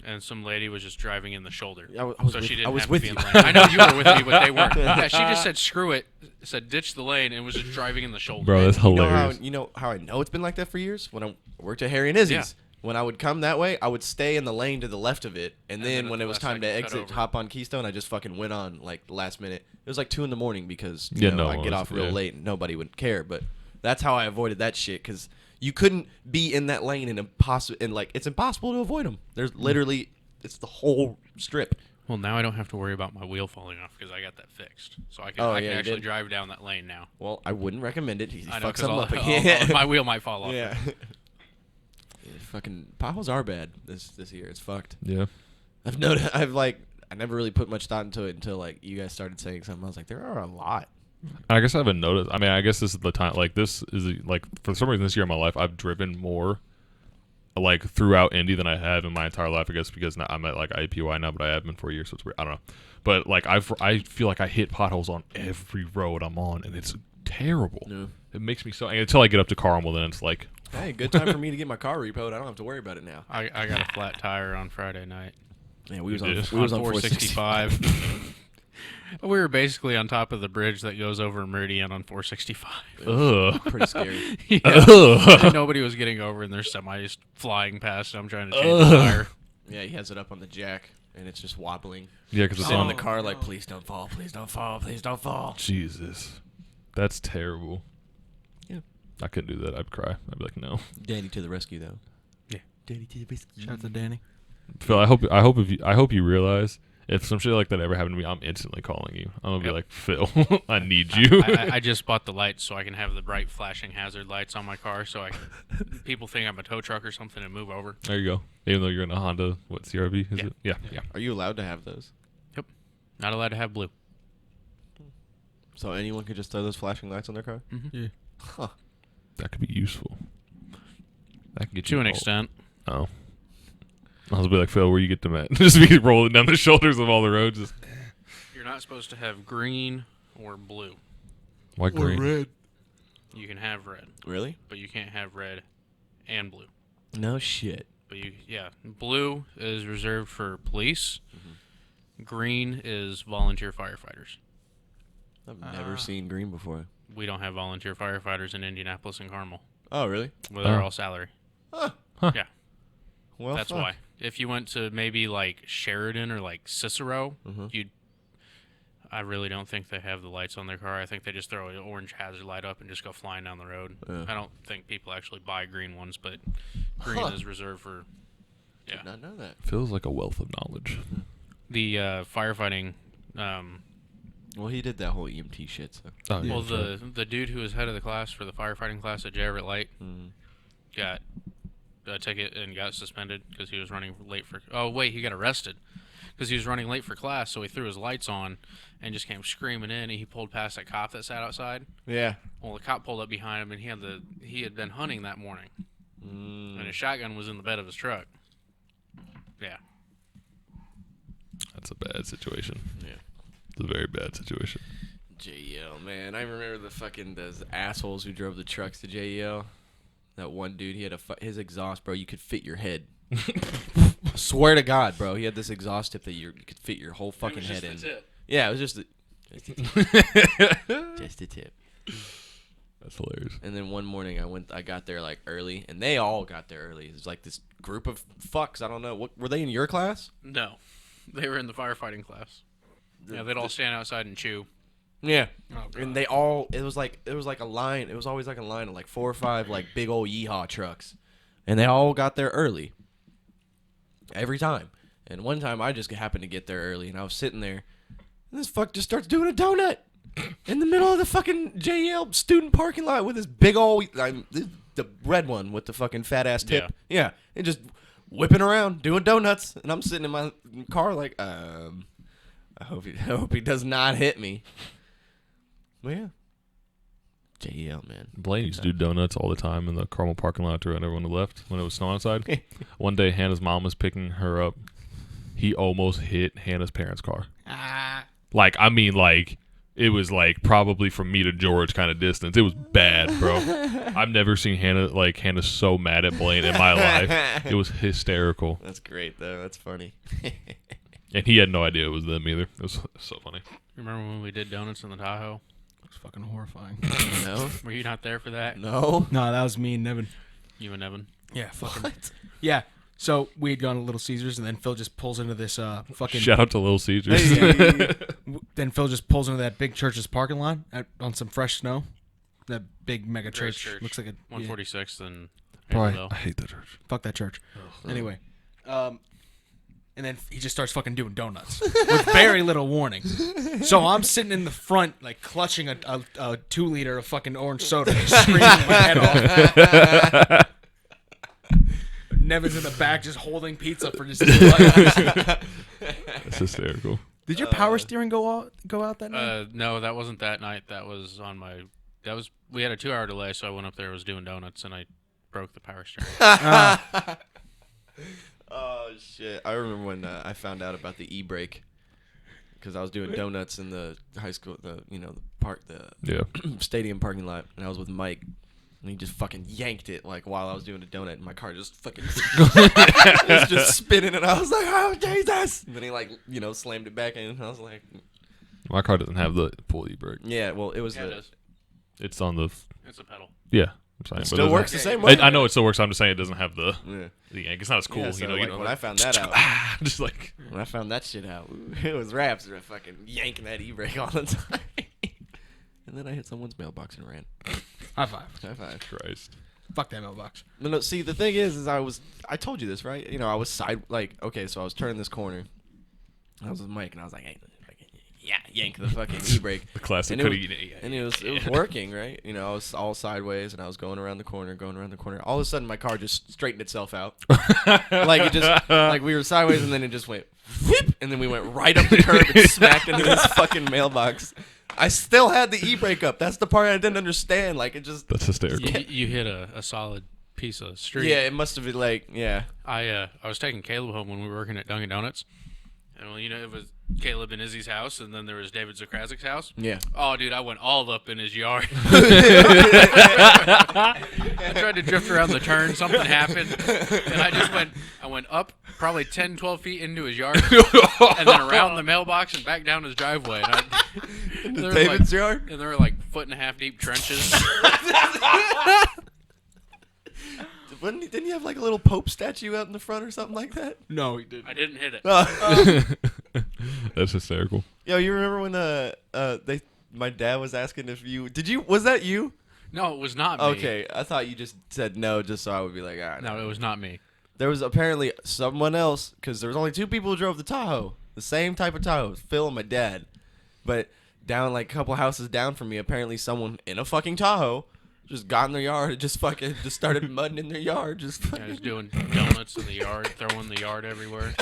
and some lady was just driving in the shoulder. I was so with- she didn't I was have with to be you. in the lane. I know you were with me, but they weren't. Yeah, she just said screw it, said ditch the lane, and was just driving in the shoulder. Bro, that's hilarious. You know how I know it's been like that for years? When I worked at Harry and Izzy's. Yeah. When I would come that way, I would stay in the lane to the left of it, and then then when at it the was last time to second, cut exit, over. hop on Keystone, I just fucking went on like the last minute. It was like 2 a.m. because Yeah, no I one get was- off real yeah. late and nobody would care. But that's how I avoided that shit because you couldn't be in that lane and like it's impossible to avoid them. There's literally it's the whole strip. Well, now I don't have to worry about my wheel falling off because I got that fixed. So I can, Oh, I yeah, can you actually did? drive down that lane now. Well, I wouldn't recommend it. He I know fucks because them up again. my wheel might fall off. Yeah. Yeah, fucking potholes are bad this year. It's fucked. Yeah. I've noticed. I never really put much thought into it until like you guys started saying something. I was like, there are a lot. I guess I haven't noticed. I mean, I guess this is the time. Like, this is like for some reason this year in my life, I've driven more, like throughout Indy than I have in my entire life. I guess because now I'm at like IPY now, but I have been for a year, so it's weird. I don't know. But like I feel like I hit potholes on every road I'm on, and it's terrible. No. It makes me so angry until I get up to Carmel. Then it's like, Hey, good time for me to get my car repoed. I don't have to worry about it now. I got a flat tire on Friday night. Yeah, we was You on did? 465. We were basically on top of the bridge that goes over Meridian on 465. ugh. Pretty scary. Yeah. Ugh. Nobody was getting over, and there's semis flying past. And I'm trying to change the tire. Yeah, he has it up on the jack, and it's just wobbling. Yeah, because it's Sitting in on the car like, please don't fall, please don't fall, please don't fall. Jesus, that's terrible. Yeah. I couldn't do that. I'd cry. I'd be like, no. Danny to the rescue, though. Yeah. Danny to the rescue. Shout out to Danny. Phil, I hope you realize if some shit like that ever happened to me, I'm instantly calling you. I'm gonna be Yep. like, Phil, I need you. I just bought the lights so I can have the bright flashing hazard lights on my car, so people think I'm a tow truck or something and move over. There you go. Even though you're in a Honda, what CRV is Yeah. it? Yeah, yeah. Are you allowed to have those? Yep. Not allowed to have blue. So anyone could just throw those flashing lights on their car? Yeah. Huh. That could be useful. That could get To you an all- extent. Oh. I was be like, Phil, where you get them at? Just be rolling down the shoulders of all the roads. Just, You're not supposed to have green or blue. why green? You can have red, Really? but you can't have red and blue. No shit. But blue is reserved for police. Green is volunteer firefighters. I've never seen green before. We don't have volunteer firefighters in Indianapolis and Carmel. Oh, really? Well, they're Oh. all salary. Huh. Yeah, Well, that's fuck. why. If you went to maybe like Sheridan or like Cicero, I really don't think they have the lights on their car. I think they just throw an orange hazard light up and just go flying down the road. Yeah. I don't think people actually buy green ones, but green Huh. is reserved for Did not know that. Feels like a wealth of knowledge. the firefighting. Well, he did that whole EMT shit, so. Oh, yeah, Well, sure. the dude who was head of the class for the firefighting class at J. Everett Light got a ticket and got suspended because he was running late for. Oh wait, he got arrested because he was running late for class. So he threw his lights on and just came screaming in. And he pulled past that cop that sat outside. Yeah. Well, the cop pulled up behind him, and he had been hunting that morning, and his shotgun was in the bed of his truck. Yeah. That's a bad situation. Yeah. It's a very bad situation. JEL, man. I remember those assholes who drove the trucks to JEL. That one dude, he had his exhaust, bro. You could fit your head. Swear to God, bro. He had this exhaust tip that you could fit your whole fucking head in. Yeah, it was just a tip. That's hilarious. And then one morning I got there like early, and they all got there early. It was like this group of fucks. I don't know. What were they in your class? No, they were in the firefighting class. Yeah, they'd all stand outside and chew. Yeah. Oh, God. And they all it was like a line. It was always like a line of like 4 or 5 like big old yeehaw trucks. And they all got there early. Every time. And one time I just happened to get there early, and I was sitting there, and this fuck just starts doing a donut in the middle of the fucking JL student parking lot with this big old the red one with the fucking fat ass tip. Yeah. And just whipping around doing donuts, and I'm sitting in my car like I hope he does not hit me. Well, yeah. JEL, man. Blaine used to do donuts all the time in the Carmel parking lot to run everyone left when it was snowing outside. One day, Hannah's mom was picking her up. He almost hit Hannah's parents' car. Like, I mean, like, it was like probably from me to George kind of distance. It was bad, bro. I've never seen Hannah so mad at Blaine in my life. It was hysterical. That's great, though. That's funny. And he had no idea it was them either. It was so funny. Remember when we did donuts in the Tahoe? It's fucking horrifying. No? Were you not there for that? No? No, that was me and Nevin. You and Evan? Yeah, fucking. What? Yeah. So we had gone to Little Caesars, and then Phil just pulls into this fucking. Shout out to Little Caesars. Then Phil just pulls into that big church's parking lot on some fresh snow. That big mega Grace church. Looks like a 146th and Boy, I hate that church. Fuck that church. Anyway, and then he just starts fucking doing donuts with very little warning. So I'm sitting in the front, like clutching a 2-liter of fucking orange soda, screaming my head off. Nevin's in the back just holding pizza for just 2 seconds. That's hysterical. Did your power steering go out that night? No, that wasn't that night. That was on my. We had a 2-hour delay, so I went up there, was doing donuts, and I broke the power steering. Oh shit! I remember when I found out about the e-brake because I was doing donuts in the high school, the stadium parking lot, and I was with Mike, and he just fucking yanked it like while I was doing a donut, and my car just fucking was just spinning, and I was like, "Oh Jesus!" And then he slammed it back in, and I was like, My car doesn't have the pull e-brake. "Yeah, well, it was Yeah, it is. It's on the. It's a pedal. Yeah. I'm saying, it but still doesn't- works the same way." I know it still works. I'm just saying it doesn't have the yank. It's not as cool, Yeah, so, you like, know. when I found that out, just like when I found that shit out, it was raps were fucking yanking that e-brake all the time. And then I hit someone's mailbox and ran. High five. High five. Christ. Fuck that mailbox. No, see, the thing is I told you this, right? You know, I was so I was turning this corner. I was with Mike, and I was like, hey, yank the fucking e-brake. The classic. And it was working, right? You know, I was all sideways, and I was going around the corner. All of a sudden, my car just straightened itself out. Like we were sideways, and then it just went whoop, and then we went right up the curb and smacked into this fucking mailbox. I still had the e-brake up. That's the part I didn't understand. Like, it just... That's hysterical. You hit a solid piece of street. Yeah, it must have been like, yeah. I was taking Caleb home when we were working at Dunkin' Donuts. And, well, it was Caleb and Izzy's house, and then there was David Zakrazik's house. Yeah. Oh, dude, I went all up in his yard. I tried to drift around the turn. Something happened. And I went up probably 10, 12 feet into his yard, and then around the mailbox and back down his driveway. And David's yard? And there were like 1.5 deep trenches. Didn't you have like a little Pope statue out in the front or something like that? No, he didn't. I didn't hit it. That's hysterical. Yo, you remember when my dad was asking if was that you? No, it was not me. Okay, I thought you just said no just so I would be like, all right. No, it was not me. There was apparently someone else, because there was only 2 people who drove the Tahoe. The same type of Tahoe. It was Phil and my dad. But down like a couple houses down from me, apparently someone in a fucking Tahoe just got in their yard and just started mudding in their yard. Just doing donuts in the yard, throwing the yard everywhere.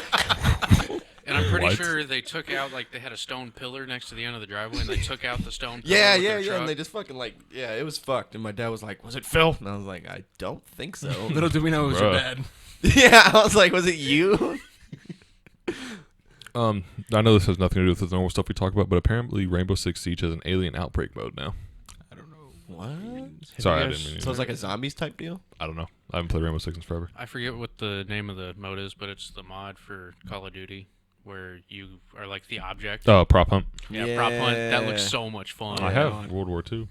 And I'm pretty sure they took out, like, they had a stone pillar next to the end of the driveway, and they took out the stone pillar. Yeah. Truck. And they just fucking it was fucked. And my dad was like, was it Phil? And I was like, I don't think so. Little did we know it was your dad. Yeah, I was like, was it you? I know this has nothing to do with the normal stuff we talk about, but apparently Rainbow Six Siege has an alien outbreak mode now. I don't know. What? Sorry, I didn't mean So it's like a zombies type deal? I don't know. I haven't played Rainbow Six in forever. I forget what the name of the mode is, but it's the mod for Call of Duty where you are like the object. Oh, prop hunt. Yeah, prop hunt. That looks so much fun. I have World War II.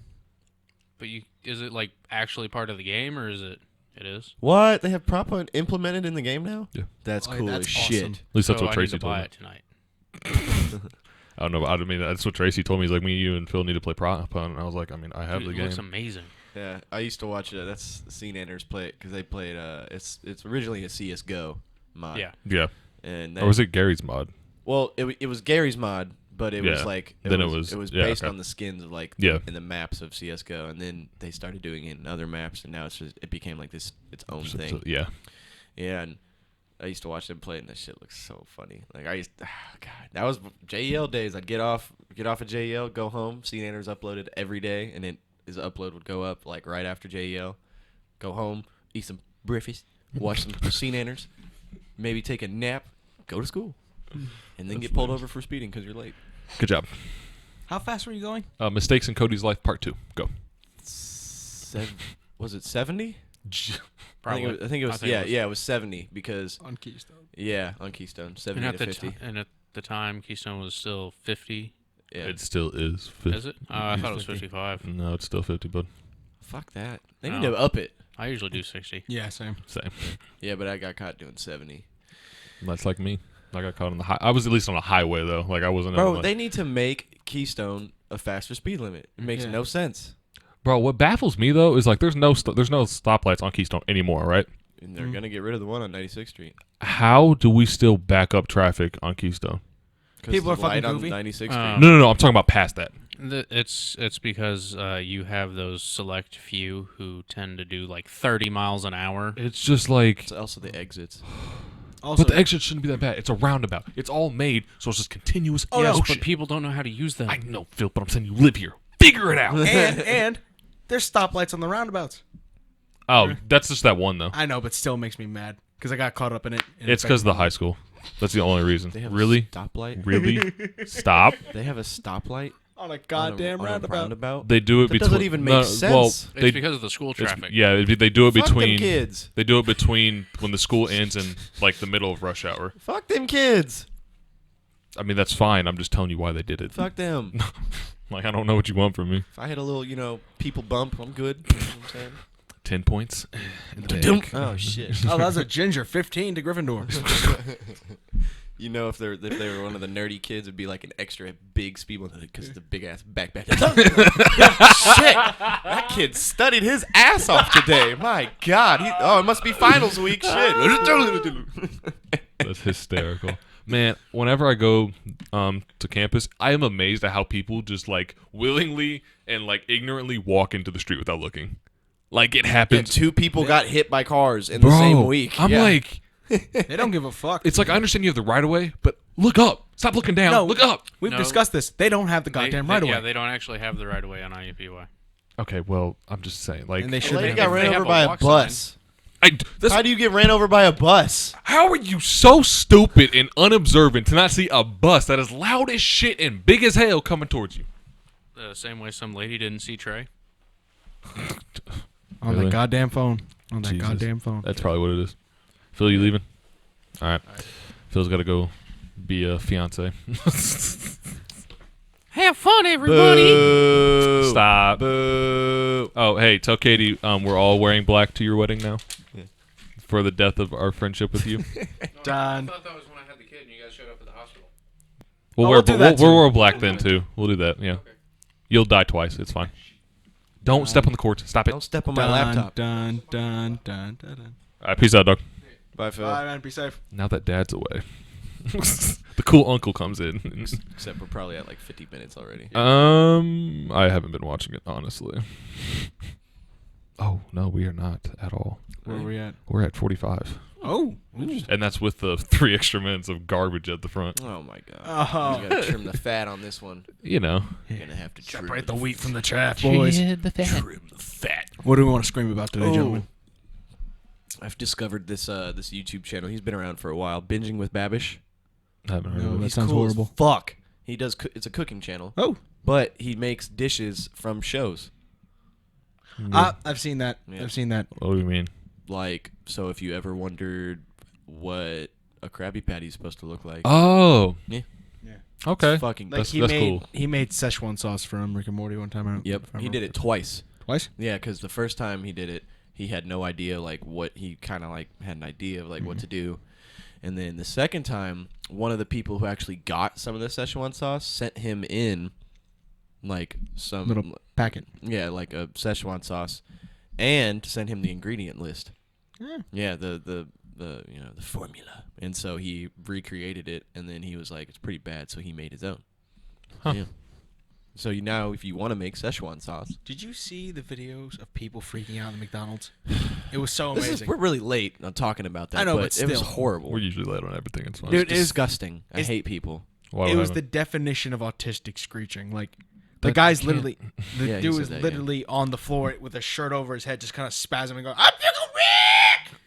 But is it like actually part of the game, or is it? It is. What? They have prop hunt implemented in the game now? Yeah. That's Oh, cool that's as awesome. shit. At least that's So what I Tracy need to told buy me. it tonight. I don't know. I mean, that's what Tracy told me. He's like, me, you, and Phil need to play prop hunt. And I was like, I mean, I have Dude, the it game. looks amazing. Yeah, I used to watch it. That's CNanners play it because they played. It's originally a CS:GO mod. Yeah. Yeah. And Or was it Gary's mod? Well, it was Gary's mod, but it was Yeah. like Then it was was yeah, based okay. on the skins of like Yeah. in the maps of CS:GO, and then they started doing it in other maps, and now it became like its own thing. Yeah. Yeah, and I used to watch them play, and that shit looks so funny. Like God, that was JEL days. I'd get off of JEL, go home, CNanners uploaded every day, and then his upload would go up like right after JEL. Go home, eat some breakfast, watch some CNanners, maybe take a nap, go to school, and then get pulled over for speeding because you're late. Good job. How fast were you going? Mistakes in Cody's Life Part 2. Go. Was it 70? Probably. I think it was. It was 70 because On Keystone. on Keystone, And 70 at to the 50. and at the time, Keystone was still 50. Yeah. It still is 50. Is it? I thought it was 55. No, it's still 50, bud. Fuck that. They No. need to up it. I usually do 60. Yeah, same. Same. Yeah, but I got caught doing 70. That's like me. I got caught on the high. I was at least on a highway though. Like I wasn't. Bro, on, they need to make Keystone a faster speed limit. It makes Yeah. no sense. Bro, what baffles me though is like there's no stoplights on Keystone anymore, right? And they're gonna get rid of the one on 96th Street. How do we still back up traffic on Keystone? 'Cause People the are fucking light on goofy. 96th Uh, Street. No. I'm talking about past that. It's because you have those select few who tend to do like 30 miles an hour. It's just like. It's also the exits. Also, But the exit shouldn't be that bad. It's a roundabout. It's all made so it's just continuous. Oh, yes, no. but people don't know how to use them. I know, Phil, but I'm saying you live here. Figure it out. and there's stoplights on the roundabouts. Oh, that's just that one though. I know, but still makes me mad because I got caught up in it. and It's because of the high school. That's the only reason. They have Really? a stoplight. Really? Stop. They have a stoplight on a on goddamn a roundabout. roundabout. They do it That between. doesn't even make no, sense. Well, It's they, because of the school it's- traffic. yeah, they do it Fuck between. them kids. They do it between when the school ends and like the middle of rush hour. Fuck them kids. I mean, that's fine. I'm just telling you why they did it. Fuck them. Like, I don't know what you want from me. If I had a little, people bump, I'm good. You know what I'm saying? 10 points. In the bank. Oh shit. Oh, that's a ginger. 15 to Gryffindor. You know, if they were one of the nerdy kids, it'd be like an extra big speed one because the big ass backpack. Shit, that kid studied his ass off today. My God, it must be finals week. Shit. That's hysterical. Man, whenever I go to campus, I am amazed at how people just like willingly and like ignorantly walk into the street without looking. Like it Yeah, happens. 2 people got hit by cars in the same week. I'm Yeah. like, They don't give a fuck. it's like I understand you have the right of way, but look up. Stop looking down. No. Look up. We've No. discussed this. They don't have the goddamn right away. Yeah, they don't actually have the right of way on IUPUI. Okay, well, I'm just saying, like, And they A should lady have. got If they ran have over a by a walk bus. How do you get ran over by a bus? how are you so stupid and unobservant to not see a bus that is loud as shit and big as hell coming towards you? The same way some lady didn't see Trey. On Really? that goddamn phone. On that Jesus. goddamn phone. That's probably what it is. Phil, you leaving? All right. Phil's got to go be a fiance. Have fun, everybody. Boo. Stop. Boo. Oh, hey, tell Katie we're all wearing black to your wedding now. Yeah. For the death of our friendship with you. Done. I thought that was when I had the kid and you guys showed up at the hospital. We'll do that we'll too. wear black then too. We'll do that. Yeah. Okay. You'll die twice. It's fine. Don't step on the court. Stop it. Don't step on my Dun, laptop. Dun, dun, dun, dun, dun. All right, peace out, dog. Bye, Phil. Bye, man. Be safe. Now that Dad's away, the cool uncle comes in. Except we're probably at like 50 minutes already. I haven't been watching it honestly. Oh no, we are not at all. Where are we at? We're at 45, Oh. and that's with the 3 extra minutes of garbage at the front. Oh my God. Oh. You gotta trim the fat on this one. You know, You're gonna have to trim Separate the wheat from the chaff, boys. trim the fat. What do we want to scream about today, Oh. gentlemen? I've discovered this this YouTube channel. He's been around for a while. Binging with Babish. I haven't heard No, of it. that He's sounds cool as horrible. Fuck. He does. It's a cooking channel, Oh. but he makes dishes from shows. I've seen that. Yeah. I've seen that. What do you mean? Like, so if you ever wondered what a Krabby Patty is supposed to look like, Oh, Yeah. Yeah. Okay. it's fucking. Like That's cool. He made Szechuan sauce from Rick and Morty one time. Yep. He did it twice. Twice? Yeah, because the first time he did it, he had no idea like what he kind of like had an idea of like what to do, and then the second time, one of the people who actually got some of the Szechuan sauce sent him in like some Little packet. yeah, like a Szechuan sauce, and sent him the ingredient list. Yeah. Yeah, the the formula, and so he recreated it, and then he was like, it's pretty bad, so he made his own. Huh. Yeah. So now, if you want to make Szechuan sauce, Did you see the videos of people freaking out at McDonald's? It was so this is, amazing. we're really late on talking about that. I know, but but it was still. horrible. We're usually late on everything. It's fine. Dude, It's it is- disgusting. I it's- hate people. Why It would was I the not? definition of autistic screeching. Like, the But guy's you literally, the Yeah, he dude said was that, yeah. literally on the floor with a shirt over his head, just kind of spasming, going, "I'm Pickle Rick!"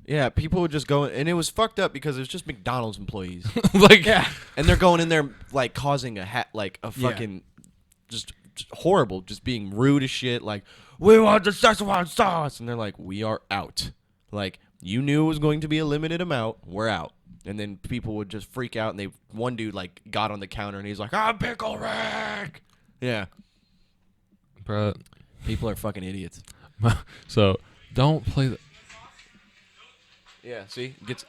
Yeah, people would just go, and it was fucked up because it was just McDonald's employees, like, Yeah. and they're going in there like causing a like a Yeah. fucking just horrible, just being rude as shit. Like, we want the Szechuan sauce, and they're like, we are out. Like, you knew it was going to be a limited amount. We're out. And then people would just freak out, and one dude like got on the counter, and he's like, "I'm Pickle Rick." Yeah, bruh. people are fucking idiots. So don't play the. Yeah, see, gets.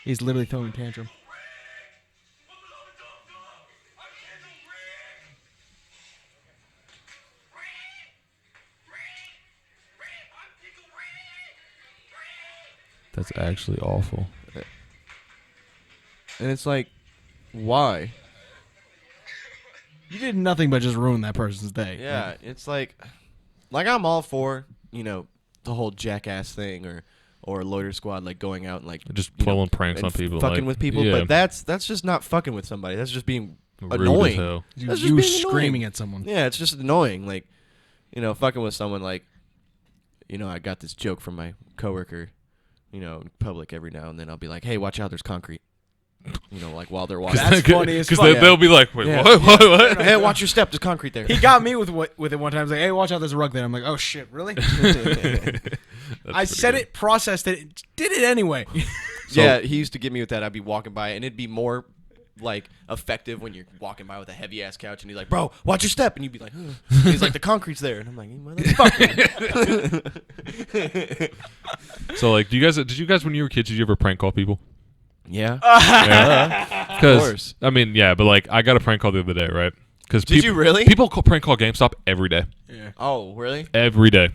He's literally throwing a tantrum. That's actually awful. And it's like, why? You did nothing but just ruin that person's day. Yeah, it's like I'm all for, the whole jackass thing or loiter squad, like going out and like Just you know, pulling pranks and on people, fucking like, with people. yeah. But that's just not fucking with somebody. That's just being Rude as annoying. hell. You, That's just you being annoying. screaming at someone. Yeah, it's just annoying. Like, fucking with someone like, I got this joke from my coworker, in public every now and then. I'll be like, hey, watch out, there's concrete. Like while they're walking. That's funny as Because fuck. they'll be like, wait, Yeah. what? Hey, watch your step, there's concrete there. He got me with it one time. He's like, "Hey, watch out, there's a rug there." I'm like, "Oh shit, really?" I said it, processed it, did it anyway. Yeah, he used to get me with that. I'd be walking by, and it'd be more like effective when you're walking by with a heavy ass couch, and he's like, "Bro, watch your step," and you'd be like, "Ugh." And he's like, "The concrete's there," and I'm like, "Motherfucker." So, like, did you guys, when you were kids, did you ever prank call people? Yeah. Yeah. Of course. I mean, yeah, but, like, I got a prank call the other day, right? Because Did you really? People prank call GameStop every day. Yeah. Oh, really? Every day.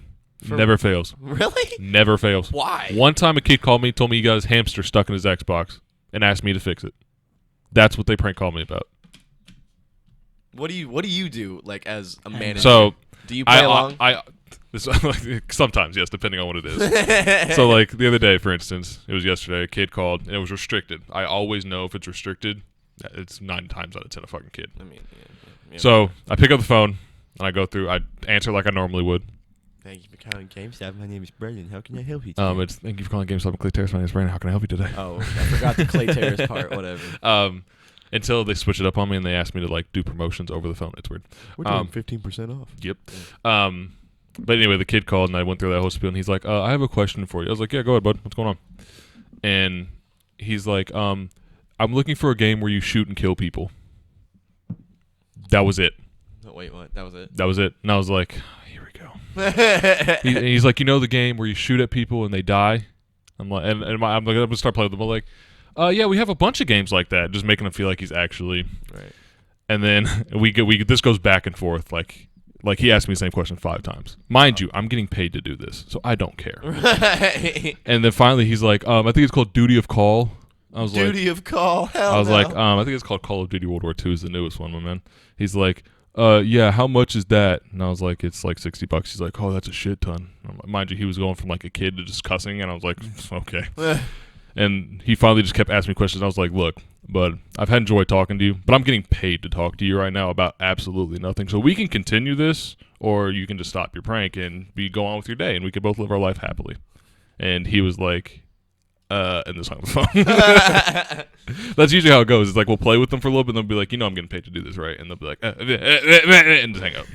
For- Never fails. Really? Never fails. Why? One time a kid called me, told me he got his hamster stuck in his Xbox, and asked me to fix it. That's what they prank called me about. What do you do like as a manager? So do you play along? Sometimes, yes, depending on what it is. So, like, the other day, for instance, it was yesterday, a kid called, and it was restricted. I always know if it's restricted, it's 9 times out of 10 a fucking kid. I mean, yeah. So, I pick up the phone, and I go through, I answer like I normally would. Thank you for calling GameStop. My name is Brendan. How can I help you? It's thank you for calling GameStop and Clay Terrace. My name is Brandon. How can I help you today? Oh, I forgot the Clay Terrace part. Whatever. Until they switch it up on me and they ask me to, like, do promotions over the phone. It's weird. We're doing 15% off. Yep. But anyway, the kid called and I went through that whole spiel and he's like, I have a question for you. I was like, yeah, go ahead, bud. What's going on? And he's like, I'm looking for a game where you shoot and kill people. That was it. Oh, wait, what? That was it? That was it. And I was like, here we go. He's like, the game where you shoot at people and they die? I'm like, I'm like, I'm going to start playing with them. I'm like, yeah, we have a bunch of games like that. Just making him feel like he's actually. Right. And then this goes back and forth. Like he asked me the same question 5 times. Mind you, I'm getting paid to do this, so I don't care. Right. And then finally he's like, I think it's called Duty of Call. I was Duty of Call. Hell I was no. like, I think it's called Call of Duty World War II is the newest one, my man. He's like, yeah, how much is that? And I was like, it's like $60. He's like, oh, that's a shit ton. Mind you, he was going from like a kid to just cussing, and I was like, okay. And he finally just kept asking me questions. I was like, look, bud, I've had enjoyed talking to you, but I'm getting paid to talk to you right now about absolutely nothing. So we can continue this, or you can just stop your prank and go on with your day, and we can both live our life happily. And he was like, and just hung up the phone. That's usually how it goes. It's like we'll play with them for a little bit, and they'll be like, I'm getting paid to do this, right? And they'll be like, and just hang up.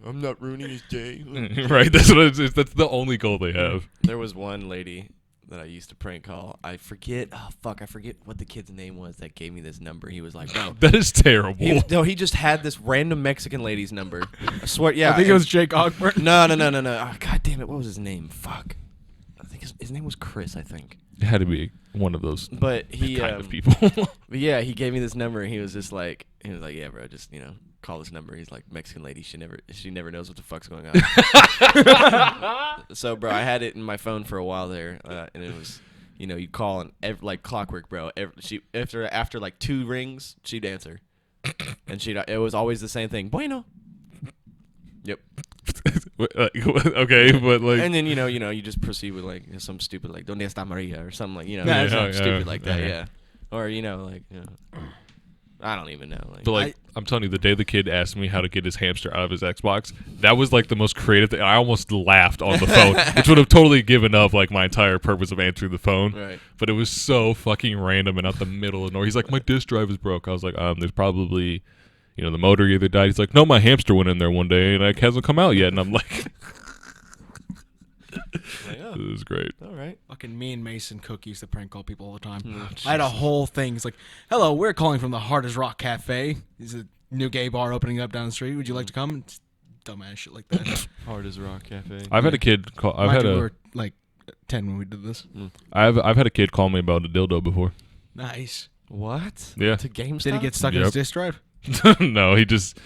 I'm not ruining his day. Right? That's what it is. That's the only goal they have. There was one lady that I used to prank call. I forget what the kid's name was that gave me this number. He was like, "No, That is terrible. he just had this random Mexican lady's number." I swear, yeah. I think it was Jake Ogburn. No. Oh, God damn it! What was his name? Fuck. I think his name was Chris. I think. It had to be one of those But he kind of people. But yeah, he gave me this number, and he was like, yeah, bro, just call this number. He's like, Mexican lady, she never knows what the fuck's going on. So, bro, I had it in my phone for a while there, and it was, you call and like clockwork, bro. After like 2 rings, she'd answer, and it was always the same thing. Bueno. Yep. Okay, but like, And then you just proceed with like some stupid like "Donde está Maria" or something like Yeah, stupid like that, yeah. yeah. Or I don't even know. Like, but like, I'm telling you, the day the kid asked me how to get his hamster out of his Xbox, that was like the most creative thing. I almost laughed on the phone, which would have totally given up like my entire purpose of answering the phone. Right. But it was so fucking random and out the middle of nowhere. He's like, my disk drive is broke. I was like, there's probably, the motor either died. He's like, no, my hamster went in there one day and it hasn't come out yet. And I'm like, oh, this is great. all right. Fucking me and Mason Cook used to prank call people all the time. Oh, I had a whole thing. It's like, hello, we're calling from the Hard as Rock Cafe. It's a new gay bar opening up down the street. Would you like to come? It's dumbass shit like that. Hard as Rock Cafe. I've had a kid call. Mind you, we were like 10 when we did this. I've had a kid call me about a dildo before. Nice. What? Yeah. To GameStop? Did he get stuck in his disk drive? No, he's just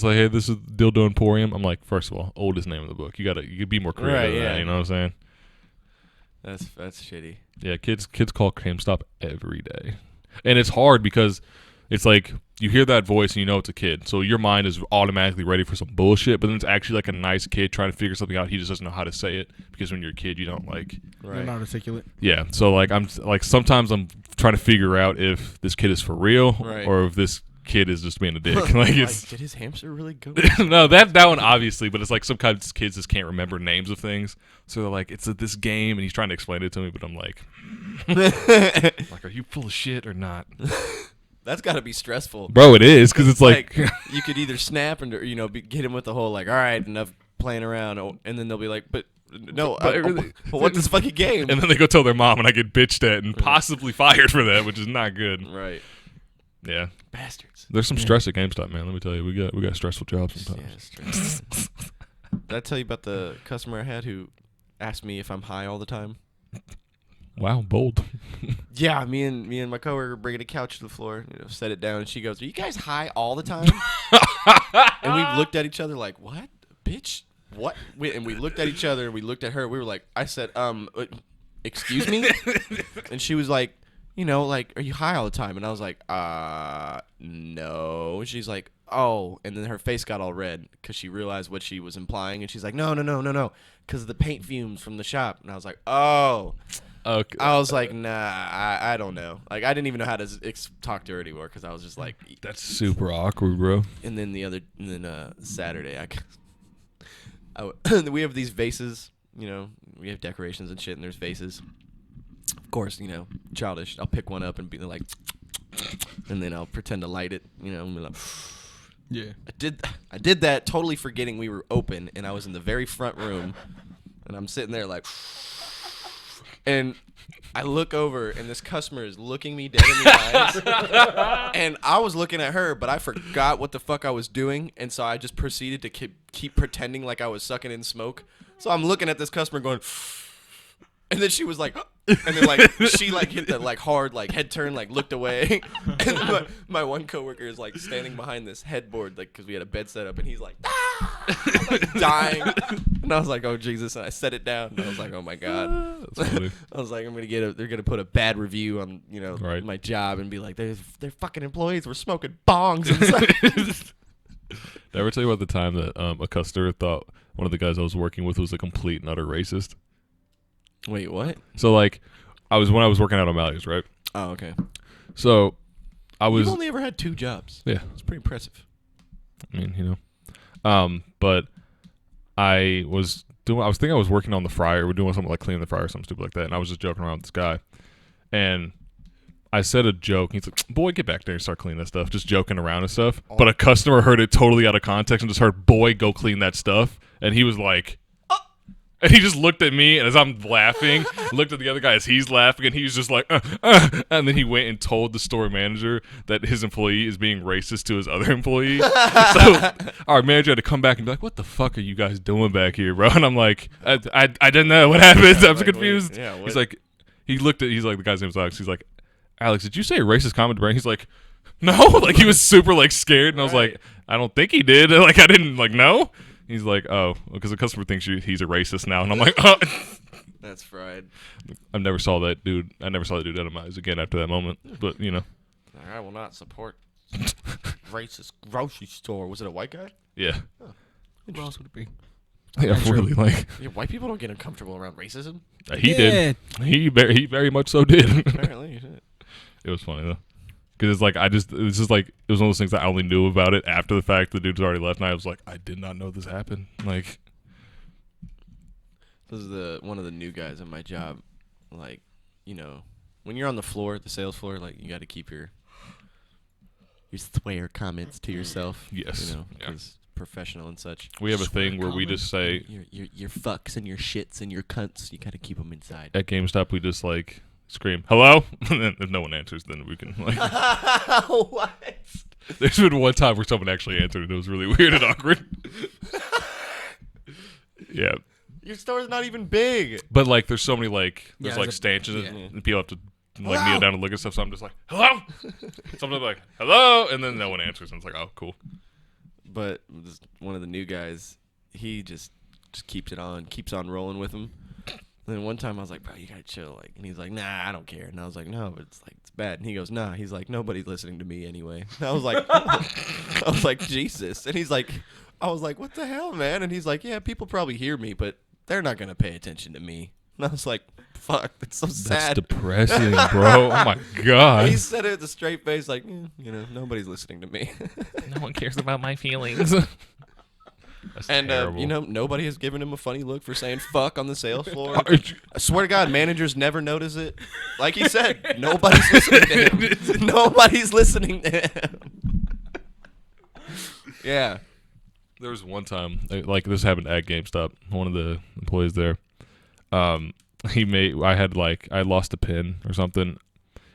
like, hey, this is Dildo Emporium. I'm like, first of all, oldest name of the book. You could be more creative Right, than that, yeah. you know what I'm saying? That's shitty. Yeah, kids call GameStop every day. And it's hard because it's like you hear that voice and you know it's a kid. So your mind is automatically ready for some bullshit, but then it's actually like a nice kid trying to figure something out. He just doesn't know how to say it because when you're a kid, you don't like. You're not articulate. Yeah, so like I'm like sometimes I'm trying to figure out if this kid is for real Right. or if this kid is just being a dick. Like it's did his hamster really go? no, that one obviously, but it's like sometimes kids just can't remember names of things. So they're like, it's this game, and he's trying to explain it to me, but I'm like, are you full of shit or not? That's got to be stressful. Bro, it is, because it's like you could either snap and get him with the whole like, all right, enough playing around, and then they'll be like, but no, but what this fucking game? and then they go tell their mom, and I get bitched at and possibly fired for that, which is not good. Right. Yeah. Bastards. There's some stress at GameStop, man. Let me tell you, we got stressful jobs Yeah, sometimes. stress. Did I tell you about the customer I had who asked me if I'm high all the time? Wow, bold. Yeah, me and my coworker bringing a couch to the floor, set it down, and she goes, "Are you guys high all the time?" And we looked at each other like, "What, bitch? What?" And we looked at each other, and we looked at her. We were like, I said, excuse me?" And she was like, like, "Are you high all the time?" And I was like, no. And she's like, "Oh." And then her face got all red because she realized what she was implying. And she's like, no, because of the paint fumes from the shop. And I was like, oh. Okay. I was like, nah, I don't know. Like, I didn't even know how to talk to her anymore because I was just like. That's super awkward, bro. And then Saturday, we have these vases, we have decorations and shit, and there's vases. Of course, childish. I'll pick one up and be like, and then I'll pretend to light it, and be like, Yeah. I did that totally forgetting we were open, and I was in the very front room, and I'm sitting there like, and I look over, and this customer is looking me dead in the eyes, and I was looking at her, but I forgot what the fuck I was doing, and so I just proceeded to keep pretending like I was sucking in smoke. So I'm looking at this customer going, and then she was like, and then like she like hit the like hard like head turn, like looked away, and then my one coworker is like standing behind this headboard, like because we had a bed set up, and he's like, I'm, like dying, and I was like, oh Jesus, and I set it down, and I was like, oh my God. That's funny. I was like, they're gonna put a bad review on Right. my job and be like, they're fucking employees were smoking bongs inside. Did I ever tell you about the time that a customer thought one of the guys I was working with was a complete and utter racist? Wait, what? So like, when I was working out on Malleus, right? Oh, okay. So I was. You've only ever had 2 jobs. Yeah. It's pretty impressive. I mean, but I was thinking I was working on the fryer. We're doing something like cleaning the fryer or something stupid like that. And I was just joking around with this guy. And I said a joke. And he's like, boy, get back there and start cleaning that stuff. Just joking around and stuff. Oh. But a customer heard it totally out of context and just heard, boy, go clean that stuff. And he was like, And he just looked at me, and as I'm laughing, looked at the other guy as he's laughing, and he was just like, and then he went and told the store manager that his employee is being racist to his other employee. So our manager had to come back and be like, "What the fuck are you guys doing back here, bro?" And I'm like, I didn't know what happened. I'm like, confused. wait, yeah, what? He's like, he's like, the guy's name's Alex. He's like, Alex, did you say a racist comment to Brandon? He's like, no. Like, he was super, like, scared. And I was like, I don't think he did. Like, I didn't, like, no. He's like, oh, because the customer thinks he's a racist now. And I'm like, oh. That's fried. I never saw that dude out of my eyes again after that moment. But, you know. I will not support racist grocery store. Was it a white guy? Yeah. Who else would it be? Yeah, really, like. Yeah, white people don't get uncomfortable around racism. He did. He very much so did. Apparently. It was funny, though. Because it's like, it was just like, it was one of those things that I only knew about it after the fact. The dude's already left, and I was like, I did not know this happened. Like, This is one of the new guys on my job. Like, you know, when you're on the floor, the sales floor, like, you got to keep your swear comments to yourself. Yes. You know, Yeah. because professional and such. we have a thing where we just say, Your fucks and your shits and your cunts, you got to keep them inside. at GameStop, we just like scream, hello? And then if no one answers, then we can like. What? There's been one time where someone actually answered, and it was really weird and awkward. Yeah. Your store's not even big. But like, there's so many like, there's Yeah, like there's a- stanchions, yeah. and people have to like Hello? kneel down and look at stuff. So I'm just like, hello? Sometimes like, hello? And then no one answers, and it's like, oh, cool. But one of the new guys, he just keeps on rolling with him. And then one time I was like, bro, you gotta chill, like, and he's like, nah, I don't care. And I was like, no, but it's like, it's bad. And he goes, nah. He's like, nobody's listening to me anyway. And I was like, Jesus. And I was like, what the hell, man? And he's like, yeah, people probably hear me, but they're not gonna pay attention to me. And I was like, fuck, that's so That's sad. depressing, bro. Oh my god. He said it with a straight face, like, you know, nobody's listening to me. No one cares about my feelings. That's And, terrible. you know, nobody has given him a funny look for saying fuck on the sales floor. Aren't you- I swear to God, managers never notice it. Like he said, nobody's listening to him. Nobody's listening to him. Yeah. There was one time, like this happened at GameStop. One of the employees there, I lost a pin or something,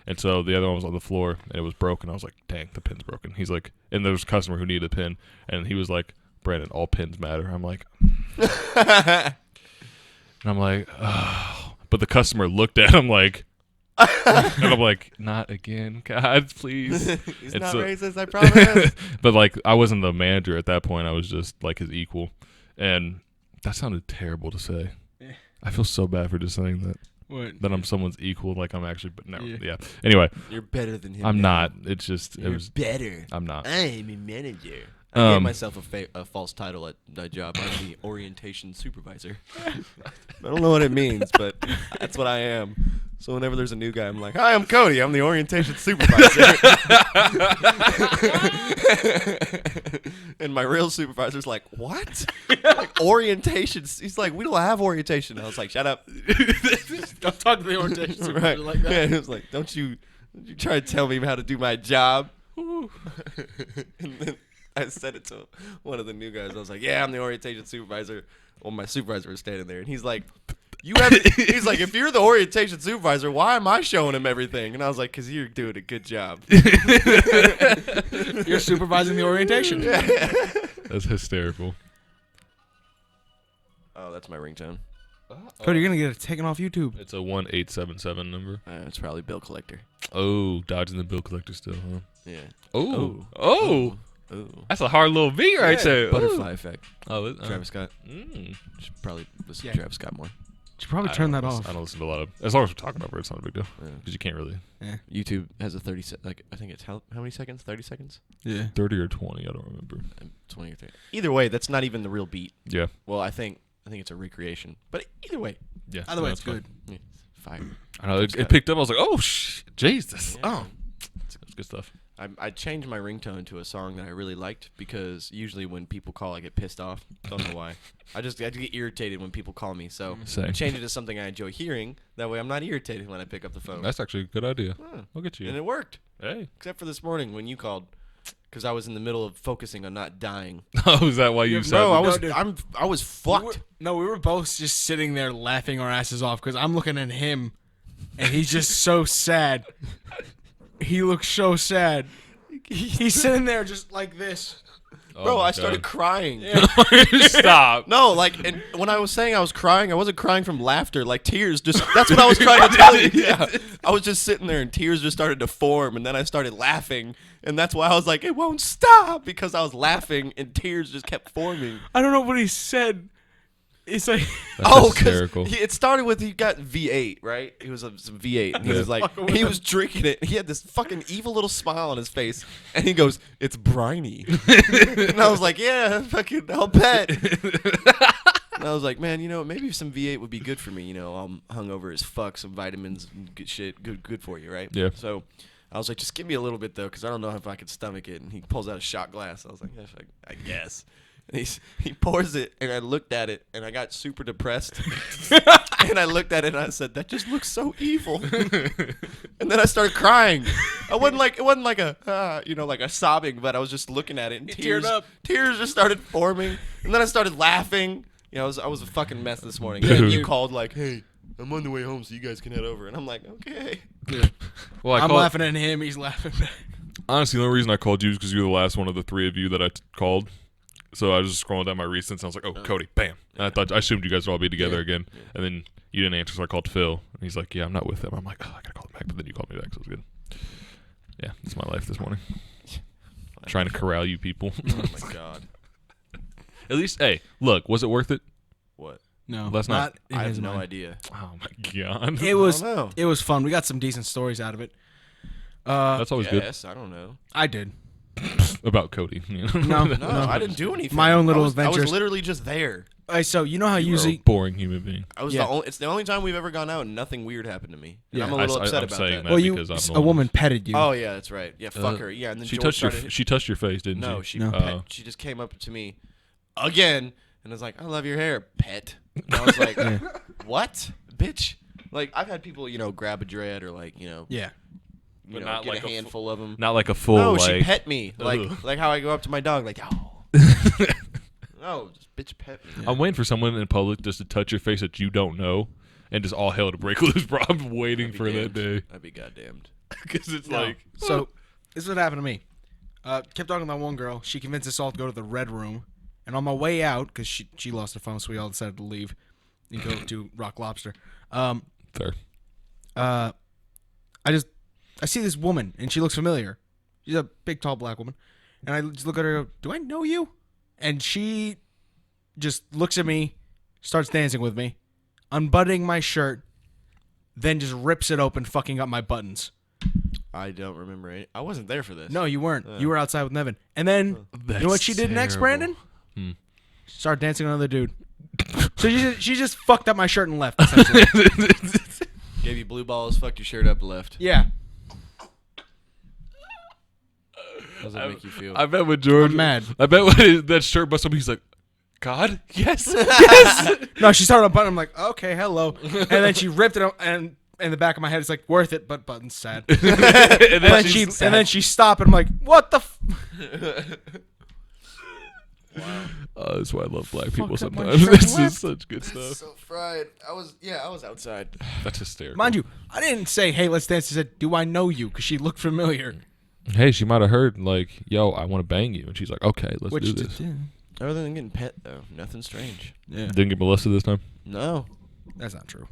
and so the other one was on the floor and it was broken. I was like, dang, the pin's broken. He's like, and there was a customer who needed a pin, and he was like, Brandon, all pins matter. I'm like, and I'm like, oh. But the customer looked at him like, and I'm like, not again, God, please. He's And not so- racist, I promise. But like, I wasn't the manager at that point. I was just like his equal, and that sounded terrible to say. Yeah. I feel so bad for just saying that. What? That I'm someone's equal. Like I'm actually, but no, Yeah. yeah. Anyway, You're better than him. I'm now. not. It's just You're it was. better. I'm not. I'm a manager. I gave Um, myself a false title at my job. I'm the orientation supervisor. I don't know what it means, but that's what I am. So whenever there's a new guy, I'm like, hi, I'm Cody. I'm the orientation supervisor. And my real supervisor's like, what? Like, orientation? He's like, we don't have orientation. I was like, shut up. Don't talk to the orientation supervisor Right. like that. Yeah, he was like, don't you try to tell me how to do my job. And then I said it to one of the new guys. I was like, yeah, I'm the orientation supervisor. Well, my supervisor was standing there, and he's like, he's like, if you're the orientation supervisor, why am I showing him everything? And I was like, because you're doing a good job. You're supervising the orientation. That's hysterical. Oh, that's my ringtone. Cody, you're gonna get it taken off YouTube. It's a 1877 number. It's probably bill collector. Oh, dodging the bill collector still, huh? Yeah. Oh, oh, Ooh. that's a hard little beat right there. Ooh. Butterfly effect. Oh, Travis Scott. Mm. Should probably listen Yeah. to Travis Scott more. Should probably I turn don't that listen- off. I don't listen to a lot of. As long as we're talking about it, it's not a big deal Yeah. because you can't really YouTube has a 30 like I think it's how many seconds? 30 seconds? Yeah. 30 or 20. I don't remember. 20 or 30. Either way, that's not even the real beat. Yeah, Well, I think it's a recreation. But either way, yeah. Either way, no, it's fine. good. yeah, it's fire. I know it Scott. picked up. I was like, oh, Jesus. Yeah. Oh, that's good stuff. I changed my ringtone to a song that I really liked because usually when people call, I get pissed off. Don't know why. I get irritated when people call me. So I Same. changed it to something I enjoy hearing. That way I'm not irritated when I pick up the phone. That's actually a good idea. Huh. Look at And you. it worked. Hey. Except for this morning when you called. because I was in the middle of focusing on not dying. Oh, is that why you said? Bro, that? I was fucked. We were both just sitting there laughing our asses off because I'm looking at him, and he's just so sad. He looks so sad. He's sitting there just like this. Oh Bro, my I started God. crying. Stop. No, like, and when I was saying I was crying, I wasn't crying from laughter, like tears. Just that's what I was trying to tell you. Yeah, I was just sitting there, and tears just started to form, and then I started laughing, and that's why I was like, it won't stop, because I was laughing, and tears just kept forming. I don't know what he said. It's like, That's Because hysterical. it started with he got V8, right? He was some V8, and he Yeah. was like, Fucking with he him. was drinking it. He had this fucking evil little smile on his face, and he goes, "It's briny," and I was like, "Yeah, fucking, I'll bet." And I was like, "Man, maybe some V8 would be good for me. I'm hungover as fuck. Some vitamins, and good shit, good for you, right?" Yeah. So I was like, "Just give me a little bit though, because I don't know if I could stomach it." And he pulls out a shot glass. I was like, "Yes, I guess." And he pours it, and I looked at it, and I got super depressed. And I looked at it, and I said, "That just looks so evil." And then I started crying. It wasn't like a like a sobbing, but I was just looking at it, and teared up. tears just started forming. And then I started laughing. I was a fucking mess this morning. Dude. And you called like, "Hey, I'm on the way home, so you guys can head over." And I'm like, "Okay." Well, I'm laughing at him. He's laughing back. Honestly, the only reason I called you is because you're the last one of the three of you that I called. So I was just scrolling down my recents, and I was like, "Oh, Cody, bam!" And I assumed you guys would all be together again. Yeah. And then you didn't answer, so I called Phil, and he's like, "Yeah, I'm not with him." I'm like, "Oh, I gotta call him back," but then you called me back, so it was good. Yeah, that's my life this morning. Trying to corral you people. Oh my god. At least, hey, look, was it worth it? What? No, Let's not- in I his have no mind. idea. Oh my god, It was I don't know. it was fun. We got some decent stories out of it. that's always good Yes, I don't know. I did. about Cody. No, No, I didn't do anything. My own little I was adventures. literally just there. So you know how You're a usually boring human being. Yeah. It's the only time we've ever gone out and nothing weird happened to me. And Yeah. I'm a little upset I'm about saying that. that because I'm the a one woman who's- petted you. Oh yeah, that's right. Yeah, fuck Uh, her. Yeah, and then She George touched started. she touched your face, didn't No, she? she No. pet, she just came up to me again and was like, "I love your hair, pet." And I was like, "What, bitch?" Like I've had people, grab a dread or like, Yeah. But not get like a handful of them. Not like a full. No, like, she pet me like Ugh. like how I go up to my dog, like, "Oh." No, just bitch pet me. I'm waiting for someone in public just to touch your face that you don't know, and just all hell to break loose, bro. I'm waiting I'd be for that damned. day I'd be goddamned. because it's No. like So this is what happened to me. Kept talking to that one girl. She convinced us all to go to the red room. And on my way out, because she lost her phone, so we all decided to leave and go to Rock Lobster. fair. I see this woman, and she looks familiar. She's a big, tall, black woman. And I just look at her and go, "Do I know you?" And she just looks at me, starts dancing with me, unbuttoning my shirt, then just rips it open, fucking up my buttons. I don't remember any. I wasn't there for this. No, you weren't. You were outside with Nevin. And then, you know what she did next, Brandon? Hmm. Started dancing with another dude. So she just fucked up my shirt and left. essentially. Gave you blue balls, fucked your shirt up, left. Yeah. How does that make you feel? I bet when George, I'm mad. I bet when that shirt busts up, he's like, "God, yes." No, she started unbuttoning. I'm like, okay, hello. And then she ripped it up, and in the back of my head, it's like, worth it, but button's sad. and And then she stopped, and I'm like, what the f-? that's why I love black people Fucked up my sometimes. shirt This left. is such good stuff. So fried. I was outside. That's hysterical. Mind you, I didn't say, hey, let's dance. I said, do I know you? Because she looked familiar. Hey, she might have heard like, "Yo, I want to bang you," and she's like, "Okay, let's do this." Other than getting pet though, nothing strange. Yeah. Didn't get molested this time. No. That's not true.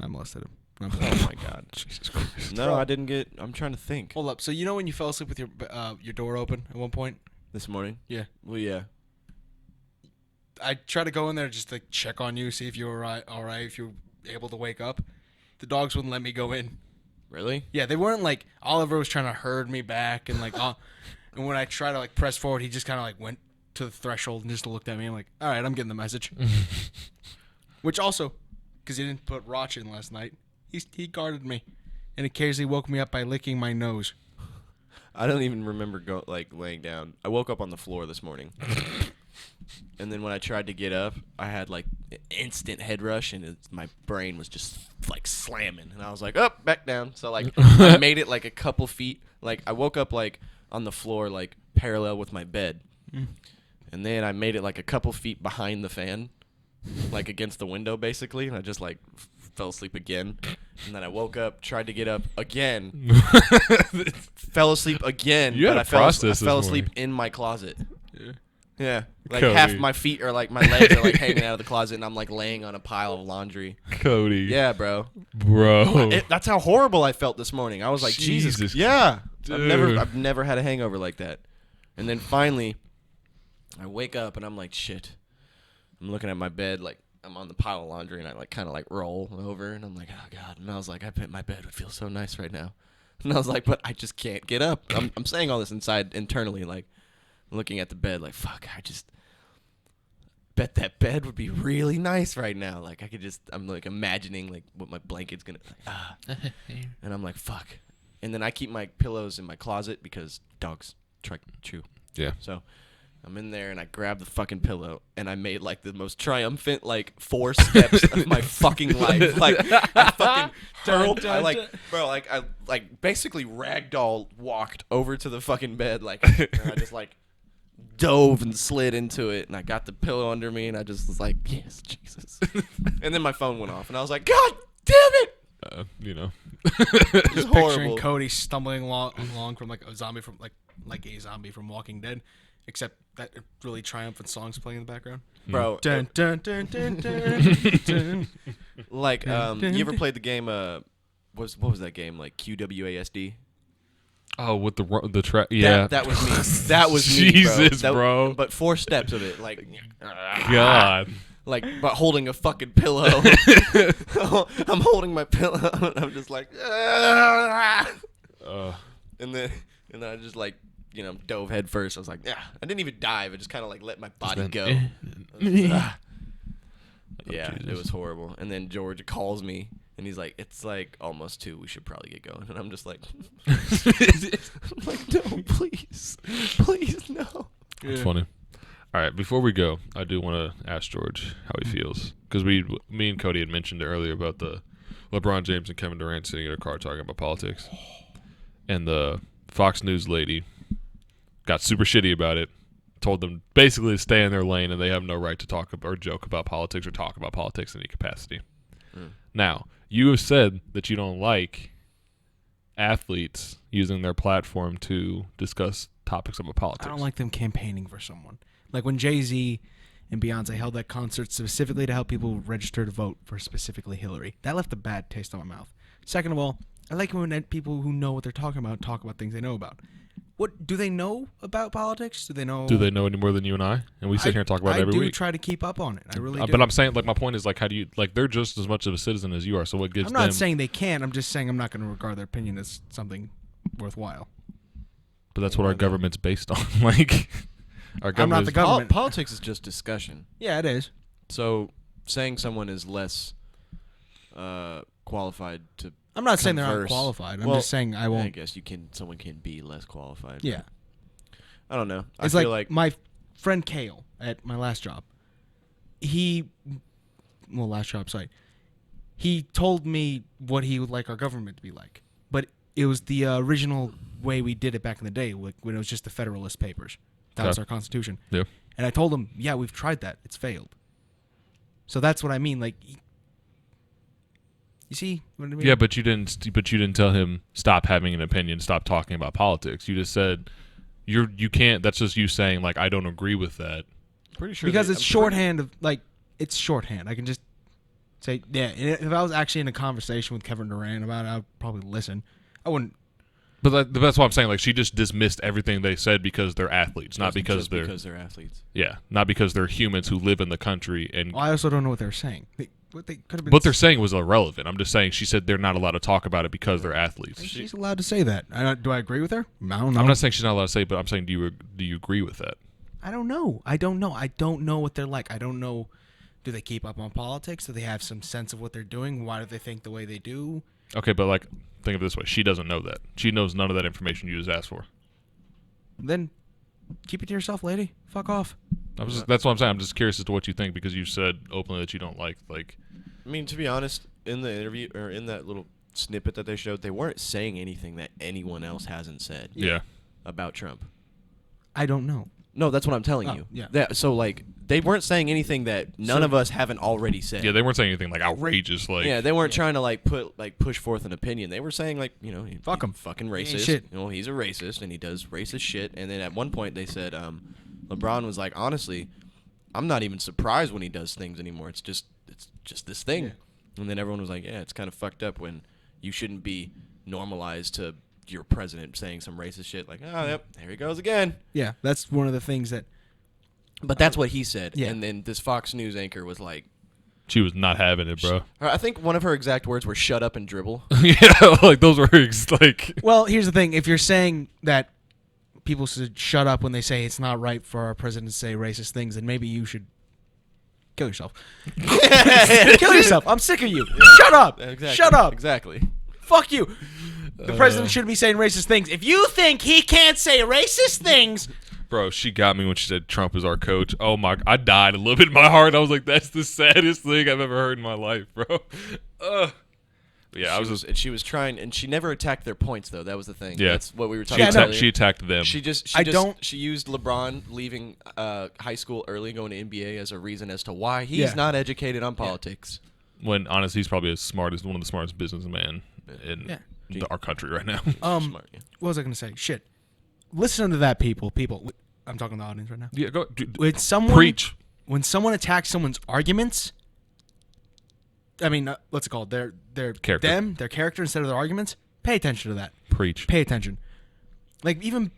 I molested him. Oh my god. Jesus Christ. No, I didn't get. I'm trying to think. Hold up. So you know when you fell asleep with your door open at one point? This morning. Yeah. Well, yeah. I tried to go in there just to check on you, see if you were all right, if you were able to wake up. The dogs wouldn't let me go in. Really? Yeah, they weren't like Oliver was trying to herd me back, and like, and when I tried to like press forward, he just kind of like went to the threshold and just looked at me. I'm like, all right, I'm getting the message. Which also, because he didn't put Roch in last night, he guarded me, and occasionally woke me up by licking my nose. I don't even remember laying down. I woke up on the floor this morning. And then when I tried to get up, I had like an instant head rush, and my brain was just like slamming, and I was like, "Up, back down." So like I made it like a couple feet. Like I woke up like on the floor, like parallel with my bed. And then I made it like a couple feet behind the fan, like against the window basically, and I just like fell asleep again. And then I woke up, tried to get up again, fell asleep again, You had but a I fell process asleep this in my closet. Yeah. Yeah, like Cody. half my feet are like my legs are like hanging out of the closet, and I'm like laying on a pile of laundry. Cody. Yeah, bro. Bro. That's how horrible I felt this morning. I was like, Jesus. Yeah. Dude. I've never had a hangover like that. And then finally, I wake up and I'm like, shit. I'm looking at my bed, like I'm on the pile of laundry, and I like kind of like roll over, and I'm like, oh God. And I was like, I bet my bed would feel so nice right now. And I was like, but I just can't get up. I'm saying all this internally, like looking at the bed, like fuck. I just bet that bed would be really nice right now. Like I could just, I'm like imagining like what my blanket's gonna be like, and I'm like, fuck. And then I keep my pillows in my closet because dogs try to chew. Yeah. So I'm in there and I grab the fucking pillow and I made like the most triumphant like 4 steps of my fucking life. Like I fucking hurled. I like, bro, like I like basically ragdoll walked over to the fucking bed, like, and I just like dove and slid into it, and I got the pillow under me, and I just was like, yes, Jesus. And then my phone went off, and I was like, God damn it! You know. It's Just horrible. picturing Cody stumbling along from like a zombie from Walking Dead, except that really triumphant song's playing in the background. Bro, Dun, dun, dun, dun, dun, dun. like, you ever played the game, what was that game, like QWASD? Oh, with the track. Yeah. That was me. That was me, Jesus, bro. bro. But 4 steps of it, like, God. like, but holding a fucking pillow. I'm holding my pillow, and I'm just like, and then I just like, dove head first. I was like, yeah. I didn't even dive. I just kind of like let my body go. Yeah, Jesus. it was horrible. And then George calls me, and he's like, it's like almost 2. We should probably get going. And I'm just like, I'm like, no, please, no. It's funny. All right, before we go, I do want to ask George how he feels, because me and Cody had mentioned earlier about the LeBron James and Kevin Durant sitting in a car talking about politics, and the Fox News lady got super shitty about it, told them basically to stay in their lane, and they have no right to talk about or joke about politics or talk about politics in any capacity. Now, you have said that you don't like athletes using their platform to discuss topics about politics. I don't like them campaigning for someone. Like when Jay-Z and Beyonce held that concert specifically to help people register to vote for specifically Hillary. That left a bad taste in my mouth. Second of all, I like when people who know what they're talking about talk about things they know about. What do they know about politics? Do they know any more than you and I? And we sit here and talk about it every I week. do try to keep up on it. I really do. But I'm saying, like, my point is, like, how do you, like, they're just as much of a citizen as you are, so what gives them... I'm not saying they can't. I'm just saying I'm not going to regard their opinion as something worthwhile. But that's what our government's based on. Like, our I'm not the government. Politics is just discussion. Yeah, it is. So saying someone is less qualified to I'm not saying they're converse- unqualified. I'm Well, just saying I won't. I guess someone can be less qualified. Yeah. I don't know. It's I feel like my friend Kale at my last job. Last job site. He told me what he would like our government to be like. But it was the original way we did it back in the day, when it was just the Federalist Papers. That was our Constitution. Yeah. And I told him, yeah, we've tried that. It's failed. So that's what I mean. Like, you see what I mean? Yeah, but you didn't tell him stop having an opinion, stop talking about politics. You just said you can't. That's just you saying, like, I don't agree with that. pretty sure Because they- it's I'm shorthand of, like, it's shorthand. I can just say, yeah. And if I was actually in a conversation with Kevin Durant about it, I'd probably listen. I wouldn't. But that's what I'm saying. Like, she just dismissed everything they said because they're athletes, not because just they're because they're athletes. yeah, not because they're humans who live in the country. And Well, I also don't know what they're saying. What they could have been. what they're saying was irrelevant. I'm just saying she said they're not allowed to talk about it because they're athletes. She's allowed to say that. Do I agree with her? I don't know. I'm not saying she's not allowed to say it, but I'm saying do you agree with that? I don't know. I don't know what they're like. I don't know. Do they keep up on politics? Do they have some sense of what they're doing? Why do they think the way they do? Okay, but like, think of it this way. She doesn't know that. She knows none of that information you just asked for. Then keep it to yourself, lady. Fuck off. That's what I'm saying. I'm just curious as to what you think because you said openly that you don't like. I mean, to be honest, in the interview or in that little snippet that they showed, they weren't saying anything that anyone else hasn't said. Yeah. about Trump? I don't know. No, that's what I'm telling Oh, you. yeah. So like they weren't saying anything that none of us haven't already said. Yeah, they weren't saying anything like outrageous. Like, Yeah, they weren't trying to like push forth an opinion. They were saying like, Fuck him. fucking He ain't racist. shit. He's a racist and he does racist shit. And then at one point they said, LeBron was like, honestly, I'm not even surprised when he does things anymore. It's just this thing. Yeah. And then everyone was like, yeah, it's kind of fucked up when you shouldn't be normalized to your president saying some racist shit. Like, oh, yep, there he goes again. Yeah, that's one of the things that. But that's what he said. Yeah. And then this Fox News anchor was like, she was not having it, bro. I think one of her exact words were "shut up and dribble." Yeah, like those were like. Well, here's the thing: if you're saying that people should shut up when they say it's not right for our president to say racist things, then maybe you should kill yourself. Kill yourself. I'm sick of you. Shut up. Exactly. Shut up. Exactly. Fuck you. The president shouldn't be saying racist things. If you think he can't say racist things, Bro, she got me when she said Trump is our coach. Oh my! I died a little bit in my heart. I was like, "That's the saddest thing I've ever heard in my life, bro." But yeah, And she was trying, and she never attacked their points though. That was the thing. Yeah. That's what we were she, talking about. attacked, earlier. she attacked them. She used LeBron leaving high school early, going to NBA as a reason as to why he's not educated on politics. When honestly, he's probably one of the smartest businessmen in our country right now. Smart, yeah. what was I going to say? Shit. Listen to that, people. People. I'm talking to the audience right now. Yeah, go When someone preach. When someone attacks someone's arguments, I mean, what's it called? Their Character. their character instead of their arguments. Pay attention to that. Preach. Pay attention. Like even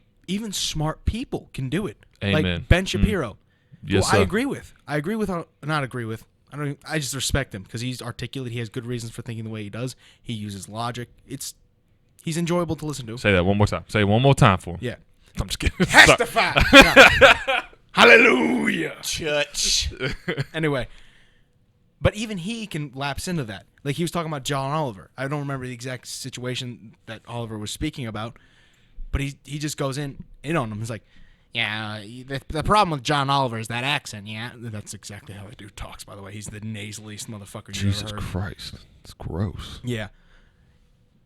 smart people can do it. Amen. Like Ben Shapiro. Yes, who I sir. agree with. Not agree with. I just respect him because he's articulate. He has good reasons for thinking the way he does. He uses logic. He's enjoyable to listen to. Say that one more time. Say it one more time for him. Yeah. I'm just kidding. Testify. Hallelujah. Church. Anyway, but even he can lapse into that. Like he was talking about John Oliver. I don't remember the exact situation that Oliver was speaking about, but he just goes in on him. He's like, yeah, the problem with John Oliver is that accent. Yeah, that's exactly how the dude talks. By the way, he's the nasaliest motherfucker you Jesus ever heard. Christ, it's gross. Yeah.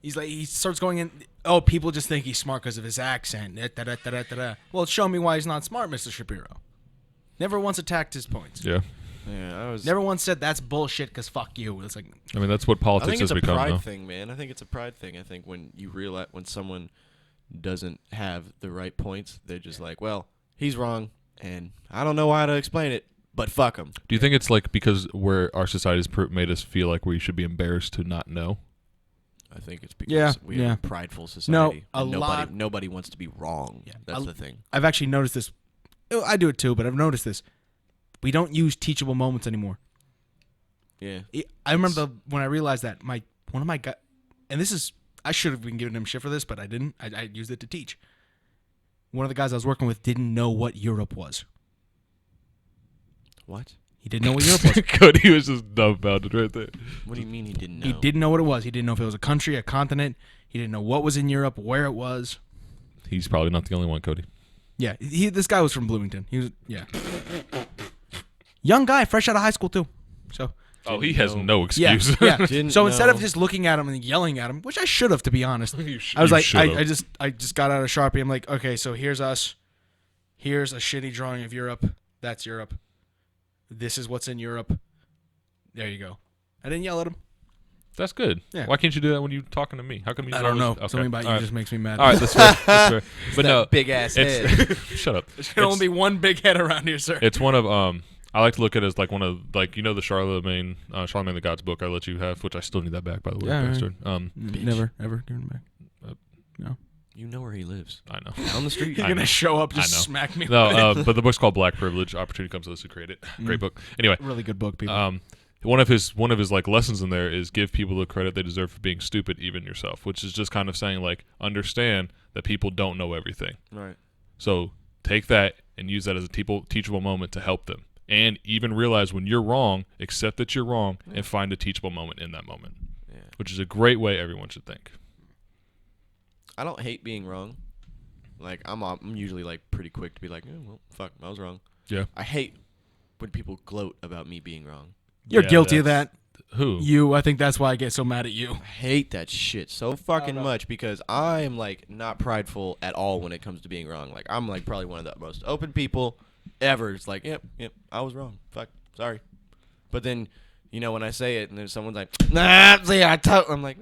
He's like, he starts going in. Oh, people just think he's smart because of his accent. Da-da-da-da-da-da. Well, show me why he's not smart, Mr. Shapiro. Never once attacked his points. Yeah. Yeah, Never once said that's bullshit because fuck you. It's like, I mean, that's what I politics think it's has a become, pride though. thing, man. I think it's a pride thing. I think when you realize when someone doesn't have the right points, they're just like, well, he's wrong, and I don't know how to explain it, but fuck him. Do you think it's like because our society's made us feel like we should be embarrassed to not know? I think it's because we are a prideful society. No, nobody wants to be wrong. Yeah, that's the thing. I've actually noticed this. I do it too, but I've noticed this. We don't use teachable moments anymore. Yeah. I remember when I realized that one of my guys, and this is, I should have been giving him shit for this, but I didn't. I used it to teach. One of the guys I was working with didn't know what Europe was. What? He didn't know what Europe was. Cody was just dumbfounded right there. What do you mean he didn't know? He didn't know what it was. He didn't know if it was a country, a continent. He didn't know what was in Europe, where it was. He's probably not the only one, Cody. Yeah, this guy was from Bloomington. He was, young guy, fresh out of high school too. So. Oh, he has no Yeah, excuse. yeah. So instead of just looking at him and yelling at him, which I should have, to be honest, I was like, I just got out of Sharpie. I'm like, okay, so here's us. Here's a shitty drawing of Europe. That's Europe. This is what's in Europe. There you go. I didn't yell at him. That's good. Yeah. Why can't you do that when you're talking to me? How come you? I don't know. Okay. Something about All you right. just makes me mad. All right, that's fair. That's fair. But no, big ass head. Shut up. There can only be one big head around here, sir. It's one of I like to look at it as like one of the Charlemagne the God's book I let you have, which I still need that back, by the way, bastard. Never ever give it back. No. You know where he lives. I know. On the street. You're I gonna know. show up, just I know. smack me. No, but the book's called Black Privilege. Opportunity Comes to Those Who Create It. Great book. Anyway, Really good book, people. one of his like lessons in there is give people the credit they deserve for being stupid, even yourself, which is just kind of saying like understand that people don't know everything. Right. So take that and use that as a teachable moment to help them, and even realize when you're wrong, accept that you're wrong, and find a teachable moment in that moment, which is a great way everyone should think. I don't hate being wrong. Like I'm usually like pretty quick to be like, well, fuck, I was wrong. Yeah. I hate when people gloat about me being wrong. You're guilty of that. Who? You. I think that's why I get so mad at you. I hate that shit so fucking much because I am like not prideful at all when it comes to being wrong. Like I'm like probably one of the most open people ever. It's like, yep, I was wrong. Fuck, sorry. But then, when I say it and then someone's like, nah, see, I'm like,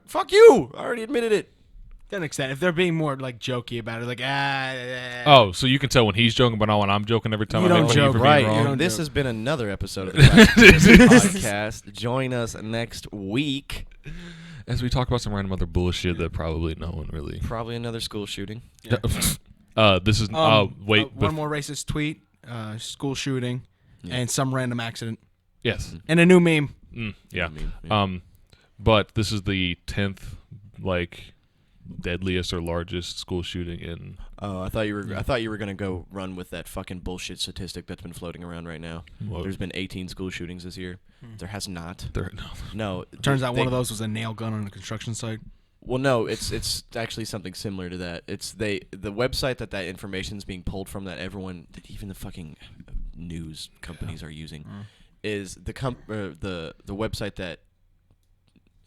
fuck you. I already admitted it. To an extent, if they're being more like jokey about it, like Oh, so you can tell when he's joking, but not when I'm joking every time You I don't make fun of you joke, for Right. being wrong. don't This joke. has been another episode of the podcast. Join us next week. As we talk about some random other bullshit that probably no one really. Probably another school shooting. This is. Wait. one more racist tweet, school shooting, and some random accident, Yes. and a new meme. Yeah. Yeah. But this is the 10th, deadliest or largest school shooting in. Oh, I thought you were gonna go run with that fucking bullshit statistic that's been floating around right now. What? There's been 18 school shootings this year. There has not. No. Turns out one of those was a nail gun on a construction site. Well, no, it's actually something similar to that. It's the website that information's being pulled from, that even the fucking news companies are using, is the website that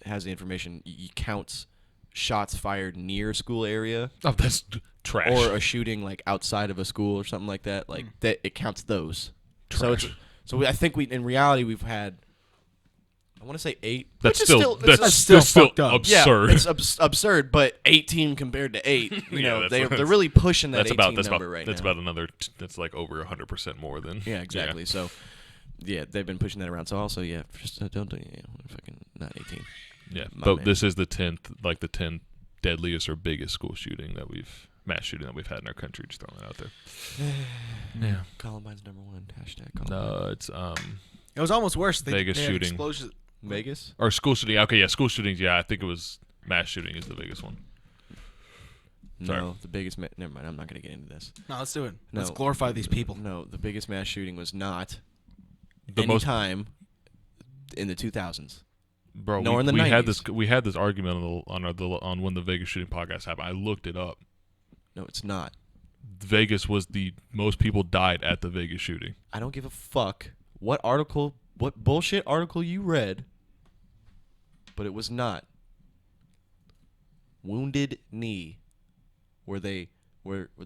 has the information counts shots fired near school area. Oh, that's trash. Or a shooting like outside of a school or something like that. Like that, it counts those. Trash. I think in reality we've had, I want to say 8. That's which is still that's still fucked up. absurd. Yeah, it's absurd, but 18 compared to 8, Yeah, they're that's really pushing that that's 18 about number right that's now. about another. That's like over 100% more than. Yeah, exactly. So, yeah, they've been pushing that around. So also, just don't do fucking not 18. Yeah, My but man. this is the 10th deadliest or biggest school shooting mass shooting that we've had in our country. Just throwing it out there. Yeah. Columbine's #1. Columbine. No, it's It was almost worse. Vegas they had shooting. explosions. Vegas. or school shooting. Okay, yeah, school shootings. Yeah, I think it was mass shooting is the biggest one. Sorry. No, the biggest. Never mind. I'm not gonna get into this. No, let's do it. No. Let's glorify these people. No, the biggest mass shooting was not The any most, time in the 2000s. bro. nor in the we had 90s. we had this argument on when the Vegas shooting podcast happened. I looked it up. No, it's not. Vegas was the most people died at the Vegas shooting. I don't give a fuck what bullshit article you read, but it was not. Wounded Knee, where the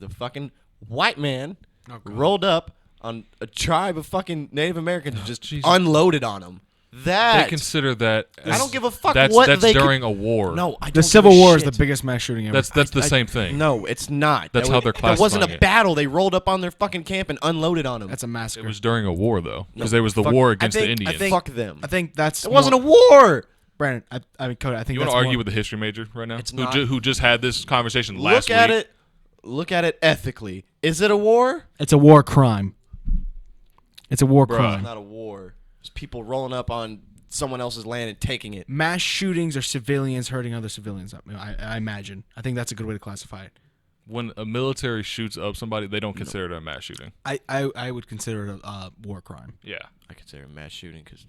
fucking white man rolled up on a tribe of fucking Native Americans and just Jesus. unloaded on them. They consider that. I don't give a fuck That's what that's they during a war. No, I don't The give Civil a War is the shit. biggest mass shooting ever. That's the same thing. No, it's not. That's how they're There wasn't classifying a it. battle. They rolled up on their fucking camp and unloaded on them. That's a massacre. It was during a war though, because No, there was the fuck- war I against think- the I Indians. think- fuck them. I think that's. It wasn't a war. Brandon, I mean, Cody, I think You want that's to argue more, with the history major right now? It's who, not. who just had this conversation last Look at week? it. Look at it ethically. Is it a war? It's a war crime. It's a war Bruh. crime. It's not a war. It's people rolling up on someone else's land and taking it. Mass shootings are civilians hurting other civilians. I imagine. I think that's a good way to classify it. When a military shoots up somebody, they don't consider it a mass shooting. I would consider it a war crime. Yeah. I consider it a mass shooting because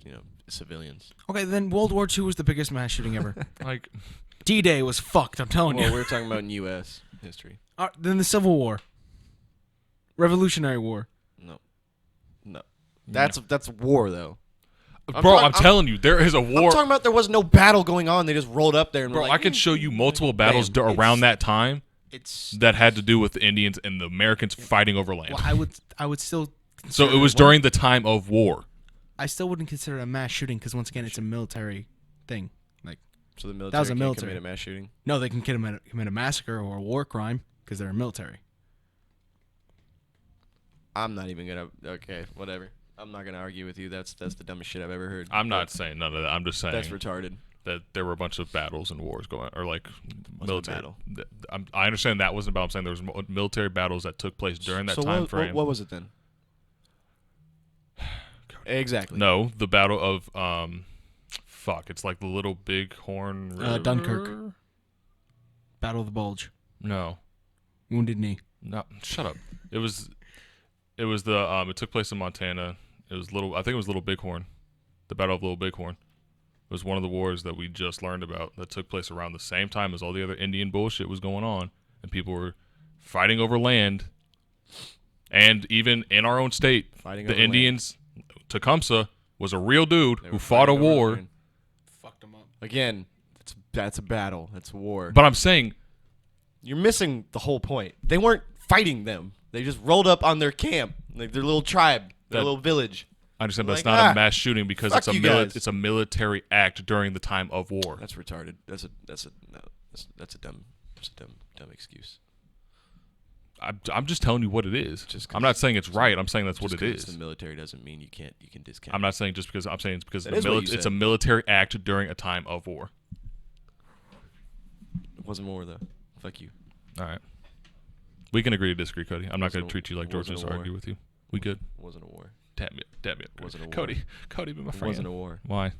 civilians. Okay, then World War II was the biggest mass shooting ever. Like, D-Day was fucked. I'm telling Well, you. we're talking about in U.S. history. Then the Civil War, Revolutionary War. No, that's war though. bro, I'm telling you, there is a I'm war. talking about there was no battle going on. They just rolled up there and Bro, were like, I could show you multiple battles Bam. around that time It's that had to do with the Indians and the Americans fighting over land. well, I would still. So consider it was one- during the time of war. I still wouldn't consider it a mass shooting because once again, it's a military thing. Like, So the military That was a can't military. commit a mass shooting. no, they can commit a massacre or a war crime because they're military. I'm not even gonna. Okay, whatever. I'm not gonna argue with you. That's the dumbest shit I've ever heard. I'm not saying none of that. I'm just saying That's retarded. that there were a bunch of battles and wars going, or like a military. battle. I understand that wasn't about. I'm saying there was military battles that took place during that so time what, frame. What was it then? Exactly. No, the battle of fuck. It's like the Little Big Horn River. Dunkirk. Battle of the Bulge. No, Wounded Knee. no. Shut up. It was the it took place in Montana. It was I think it was Little Bighorn, the Battle of Little Bighorn. It was one of the wars that we just learned about that took place around the same time as all the other Indian bullshit was going on, and people were fighting over land. And even in our own state, Fighting the over land. Indians, Tecumseh was a real dude They who were fought a fighting over war land. Again, that's a battle. That's a war. But I'm saying, You're missing the whole point. They weren't fighting them. They just rolled up on their camp, like their little tribe, their little village. I understand, but Like, it's not a mass shooting because fuck you guys. it's a military act during the time of war. That's retarded. That's a dumb excuse. I'm just telling you what it is. Just 'cause I'm not saying it's right. I'm saying that's what Just it 'cause is. The military doesn't mean you can discount. I'm not saying just because. I'm saying it's because That is what you it's said. a military act during a time of war. It wasn't war though. Fuck you. All right. We can agree to disagree, Cody. I'm not going Wasn't to treat you like it George wasn't just a war. argue with you. We good? It wasn't a war. Tap me up. Wasn't a war. Cody, be my It friend. wasn't a war. Why?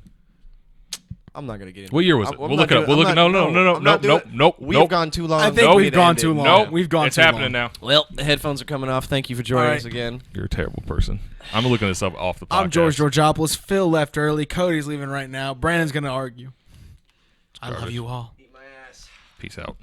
I'm not gonna get into What year was it? I'm We'll not look it up. doing- We'll I'm look it. not- No. I'm not doing it. Nope. We've gone too long. I think We we've need to gone end too it. long. No, We've gone it's too happening long. now. Well, the headphones are coming off. Thank you for joining All right. us again. You're a terrible person. I'm looking this up off the podcast. I'm George Georgopoulos. Phil left early. Cody's leaving right now. Brandon's going to argue. I love garbage. you all. Eat my ass. Peace out.